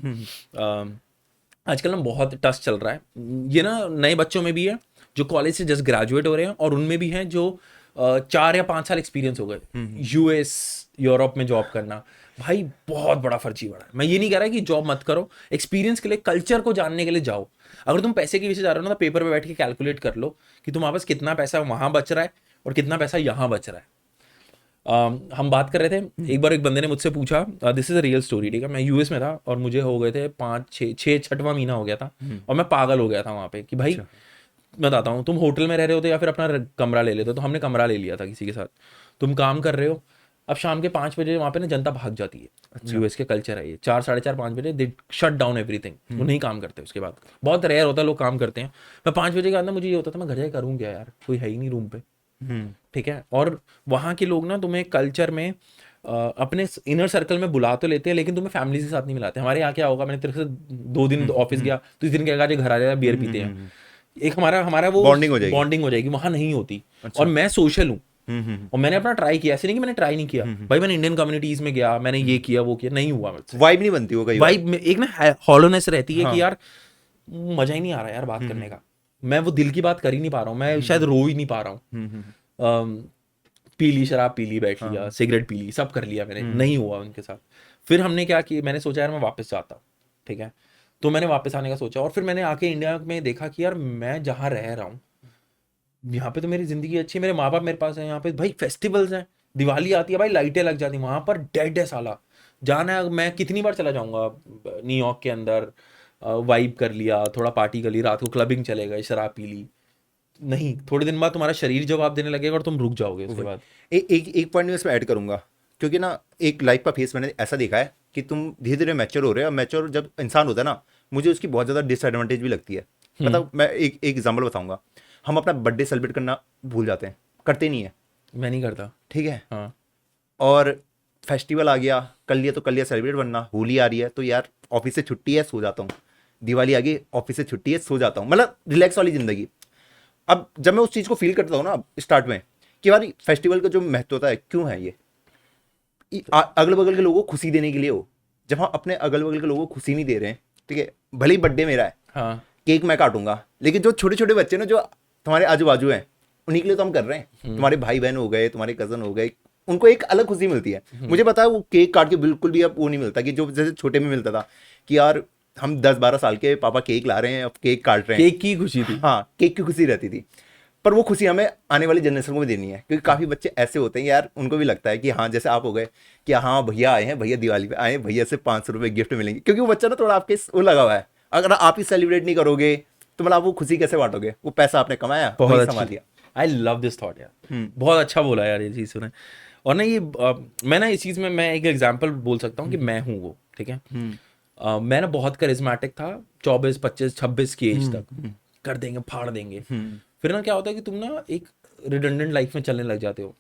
आजकल ना बहुत टच चल रहा है ये ना, नए बच्चों में भी है जो कॉलेज से जस्ट ग्रेजुएट हो रहे हैं, और उनमें भी हैं जो 4 या 5 साल एक्सपीरियंस हो गए यूएस यूरोप में जॉब करना। भाई बहुत बड़ा फर्जी बड़ा है। मैं ये नहीं कह रहा कि जॉब मत करो, एक्सपीरियंस के लिए, कल्चर को जानने के लिए जाओ। अगर तुम पैसे के पीछे जा रहे हो ना, तो पेपर पे बैठ के कैलकुलेट कर लो कि तुम्हारे पास कितना पैसा वहां बच रहा है और कितना पैसा यहाँ बच रहा है। हम बात कर रहे थे, एक बार एक बंदे ने मुझसे पूछा, this is a real story, ठीक है, मैं यूएस में था और मुझे हो गए थे 6वां महीना हो गया था, और मैं पागल हो गया था वहाँ पे कि भाई मैं बताता हूँ, तुम होटल में रह रहे होते या फिर अपना कमरा ले लेते, तो हमने कमरा ले लिया था किसी के साथ, तुम काम कर रहे हो, अब शाम के 5 बजे वहाँ पे ना जनता भाग जाती है। यूएस के कल्चर है ये, 4, साढ़े 4, 5 बजे दे शट डाउन एवरीथिंग, वो नहीं काम करते। उसके बाद बहुत रेयर होता है लोग काम करते हैं। मैं 5 बजे के बाद ना मुझे ये होता था मैं घर जाके करूँ क्या यार, कोई है ही नहीं रूम पे, ठीक है। और वहाँ के लोग ना तुम्हें कल्चर में अपने इनर सर्कल में बुला तो लेते हैं, लेकिन तुम्हें फैमिली के साथ नहीं मिलाते। हमारे यहाँ क्या होगा, मैंने तेरे से 2 दिन ऑफिस गया तो इस दिन क्या घर आ जाए बियर पीते हैं, एक हमारा वो बॉन्डिंग हो जाएगी, वहाँ नहीं होती। और मैं सोशल हूँ और मैंने अपना ट्राई किया, ऐसे नहीं कि मैंने ट्राई नहीं किया भाई, मैंने इंडियन कम्युनिटीज में गया, मैंने ये किया वो किया, नहीं हुआ मुझसे। वाइब नहीं बनती, वो वाइब एक ना हॉलोनेस रहती है कि यार मजा ही नहीं आ रहा यार बात करने का, मैं वो दिल की बात कर ही नहीं पा रहा हूँ, मैं शायद रो ही नहीं पा रहा हूँ। पी ली शराब, पी ली, बैठ लिया, सिगरेट पी ली, सब कर लिया मैंने, नहीं हुआ उनके साथ। फिर हमने क्या किया, मैंने सोचा यार मैं वापस जाता हूँ, ठीक है, तो मैंने वापस आने का सोचा। और फिर मैंने आके इंडिया में देखा कि यार मैं जहाँ रह रहा हूँ यहाँ पे तो मेरी जिंदगी अच्छी है, मेरे माँ बाप मेरे पास है, यहाँ पे भाई फेस्टिवल्स हैं, दिवाली आती है भाई लाइटें लग जाती, वहाँ पर डेड है साला। जाना है, मैं कितनी बार चला जाऊँगा न्यूयॉर्क के अंदर, वाइब कर लिया, थोड़ा पार्टी कर ली, रात को क्लबिंग चले गए, शराब पी ली, नहीं, थोड़े दिन बाद तुम्हारा शरीर जवाब देने लगेगा और तुम रुक जाओगे उसके बाद। एक पॉइंट में इसमें ऐड करूंगा, क्योंकि ना एक लाइफ का फेस मैंने ऐसा देखा है कि तुम धीरे धीरे मैच्योर हो रहे हो। मैच्योर जब इंसान होता है ना, मुझे उसकी बहुत ज़्यादा डिसएडवांटेज भी लगती है। मतलब मैं एक एग्जाम्पल बताऊंगा, हम अपना बर्थडे सेलिब्रेट करना भूल जाते हैं, करते नहीं है। मैं नहीं करता, ठीक है, हाँ। और फेस्टिवल आ गया, कर लिया तो कर लिया सेलिब्रेट, वरना होली आ रही है तो यार ऑफिस से छुट्टी है, सो जाता हूँ। दिवाली आ गई, ऑफिस से छुट्टी है, सो जाता हूँ। मतलब रिलैक्स वाली जिंदगी। अब जब मैं उस चीज़ को फील करता हूँ ना स्टार्ट में कि यार फेस्टिवल का जो महत्व होता है, क्यों है ये, अगल बगल के लोगों को खुशी देने के लिए हो। जब हम अपने अगल बगल के लोगों को खुशी नहीं दे रहे हैं, ठीक है, भले ही बर्थडे मेरा है, हाँ, केक मैं काटूंगा, लेकिन जो छोटे छोटे बच्चे ना जो तुम्हारे आजू बाजू हैं, उन्हीं के लिए तो हम कर रहे हैं। तुम्हारे भाई बहन हो गए, तुम्हारे कजन हो गए, उनको एक अलग खुशी मिलती है। मुझे पता है वो केक काट के बिल्कुल भी अब वो नहीं मिलता कि जो जैसे छोटे में मिलता था कि यार हम 10-12 साल के, पापा केक ला रहे हैं, अब केक काट रहे हैं, केक की खुशी थी। हाँ, केक की खुशी रहती थी। पर वो खुशी हमें आने वाली जनरेशन को भी देनी है, क्योंकि काफ़ी बच्चे ऐसे होते हैं यार, उनको भी लगता है कि हाँ, जैसे आप हो गए कि हाँ भैया आए हैं, भैया दिवाली पे आए हैं, भैया से 500 रुपये गिफ्ट मिलेंगे। क्योंकि वो बच्चा ना थोड़ा आपके वो लगा हुआ है, अगर आप ही सेलिब्रेट नहीं करोगे तो मतलब आप वो खुशी कैसे बांटोगे? वो पैसा आपने कमाया, बहुत संभाल लिया। आई लव दिस थॉट यार, बहुत अच्छा बोला यार ये चीज़ सुने। और ना ये मैं ना इस चीज़ में मैं एक एग्जांपल बोल सकता हूँ कि मैं हूँ वो, ठीक है। मैं ना बहुत करिज्मेटिक था 24, 25, 26 की एज तक, कर देंगे, फाड़ देंगे। फिर ना क्या होता है कि तुम ना एक रिडंडेंट लाइफ में चलने लग जाते हो।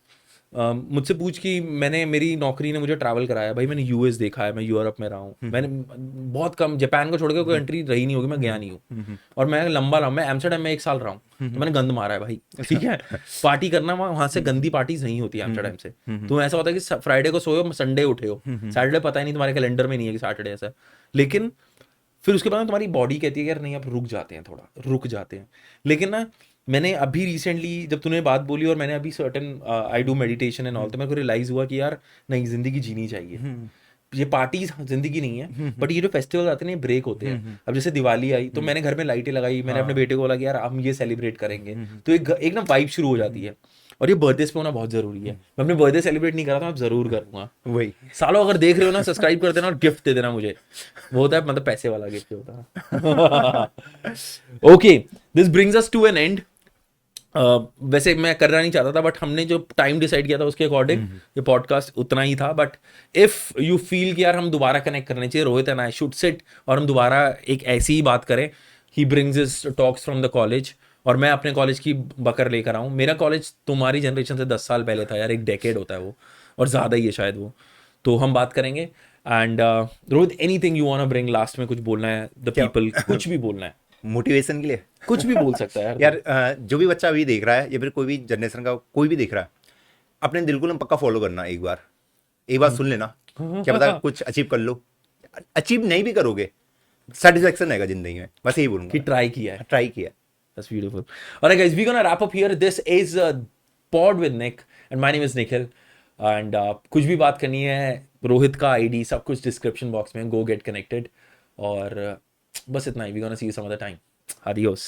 मुझसे पूछ कि मेरी नौकरी ने मुझे ट्रैवल कराया, भाई मैंने यूएस देखा है, मैं यूरोप में रहा हूँ, मैंने बहुत कम, जापान को छोड़ के कोई कंट्री रही नहीं होगी, मैं गया नहीं हूँ। और मैं लंबा रहा, मैं एम्स्टर्डम में 1 साल रहा हूँ, तो मैंने गंद मारा है भाई, ठीक है। पार्टी करना वहाँ से गंदी पार्टीज नहीं होती एम्स्टर्डम से। तो ऐसा होता है कि फ्राइडे को सोए हो, संडे उठे हो, सैटरडे पता ही नहीं, तुम्हारे कैलेंडर में नहीं है कि सैटरडे ऐसा। लेकिन फिर उसके बाद तुम्हारी बॉडी कहती है यार नहीं, अब रुक जाते हैं, थोड़ा रुक जाते हैं। लेकिन ना मैंने अभी रिसेंटली जब तूने बात बोली और मैंने अभी certain I do meditation and all, तो मेरे को रियलाइज हुआ कि यार नहीं, जिंदगी जीनी चाहिए। ये पार्टीज जिंदगी नहीं है, बट ये जो फेस्टिवल आते हैं ब्रेक होते हैं। अब जैसे दिवाली आई तो मैंने घर में लाइटें लगाई, मैंने अपने बेटे को बोला कि यार हम ये सेलिब्रेट करेंगे, तो एक ना वाइब शुरू हो जाती है। और ये बर्थडे पे होना बहुत जरूरी है। मैं अपने बर्थडे सेलिब्रेट नहीं करा था, मैं जरूर करूंगा। वही सालों अगर देख रहे हो ना, सब्सक्राइब कर देना और गिफ्ट दे देना मुझे। वो होता है मतलब पैसे वाला गिफ्ट होता है। Okay, this brings us to an end. वैसे मैं करना नहीं चाहता था, बट हमने जो टाइम डिसाइड किया था उसके अकॉर्डिंग ये पॉडकास्ट उतना ही था। बट इफ यू फील कि यार हम दोबारा कनेक्ट करने चाहिए, Rohit and I should seat और हम दोबारा एक ऐसी ही बात करें। He brings his talks from the college और मैं अपने कॉलेज की बकर लेकर आऊँ। मेरा कॉलेज तुम्हारी जनरेशन से 10 साल पहले था यार, एक डेकेड होता है वो, और ज़्यादा ही है शायद वो। तो हम बात करेंगे। And Rohit, anything you want to bring, last में कुछ बोलना है द पीपल, कुछ भी बोलना है, मोटिवेशन के लिए कुछ भी बोल सकता है यार। यार जो भी बच्चा अभी देख रहा है या फिर कोई भी जनरेशन का कोई भी देख रहा है, अपने दिल को ना पक्का फॉलो करना। एक बार सुन लेना, क्या पता कुछ अचीव कर लो। अचीव नहीं भी करोगे, सेटिस्फेक्शन आएगा जिंदगी में। बस यही बोलूंगा कि ट्राई किया है। ट्राई किया। That's beautiful. All right, guys, we're gonna wrap up here. This is Pod with Nick, and my name is Nikhil. And कुछ भी बात करनी है, रोहित का आईडी सब कुछ डिस्क्रिप्शन बॉक्स में, go get connected. और बस इतना ही. We're gonna see you some other time. Adios.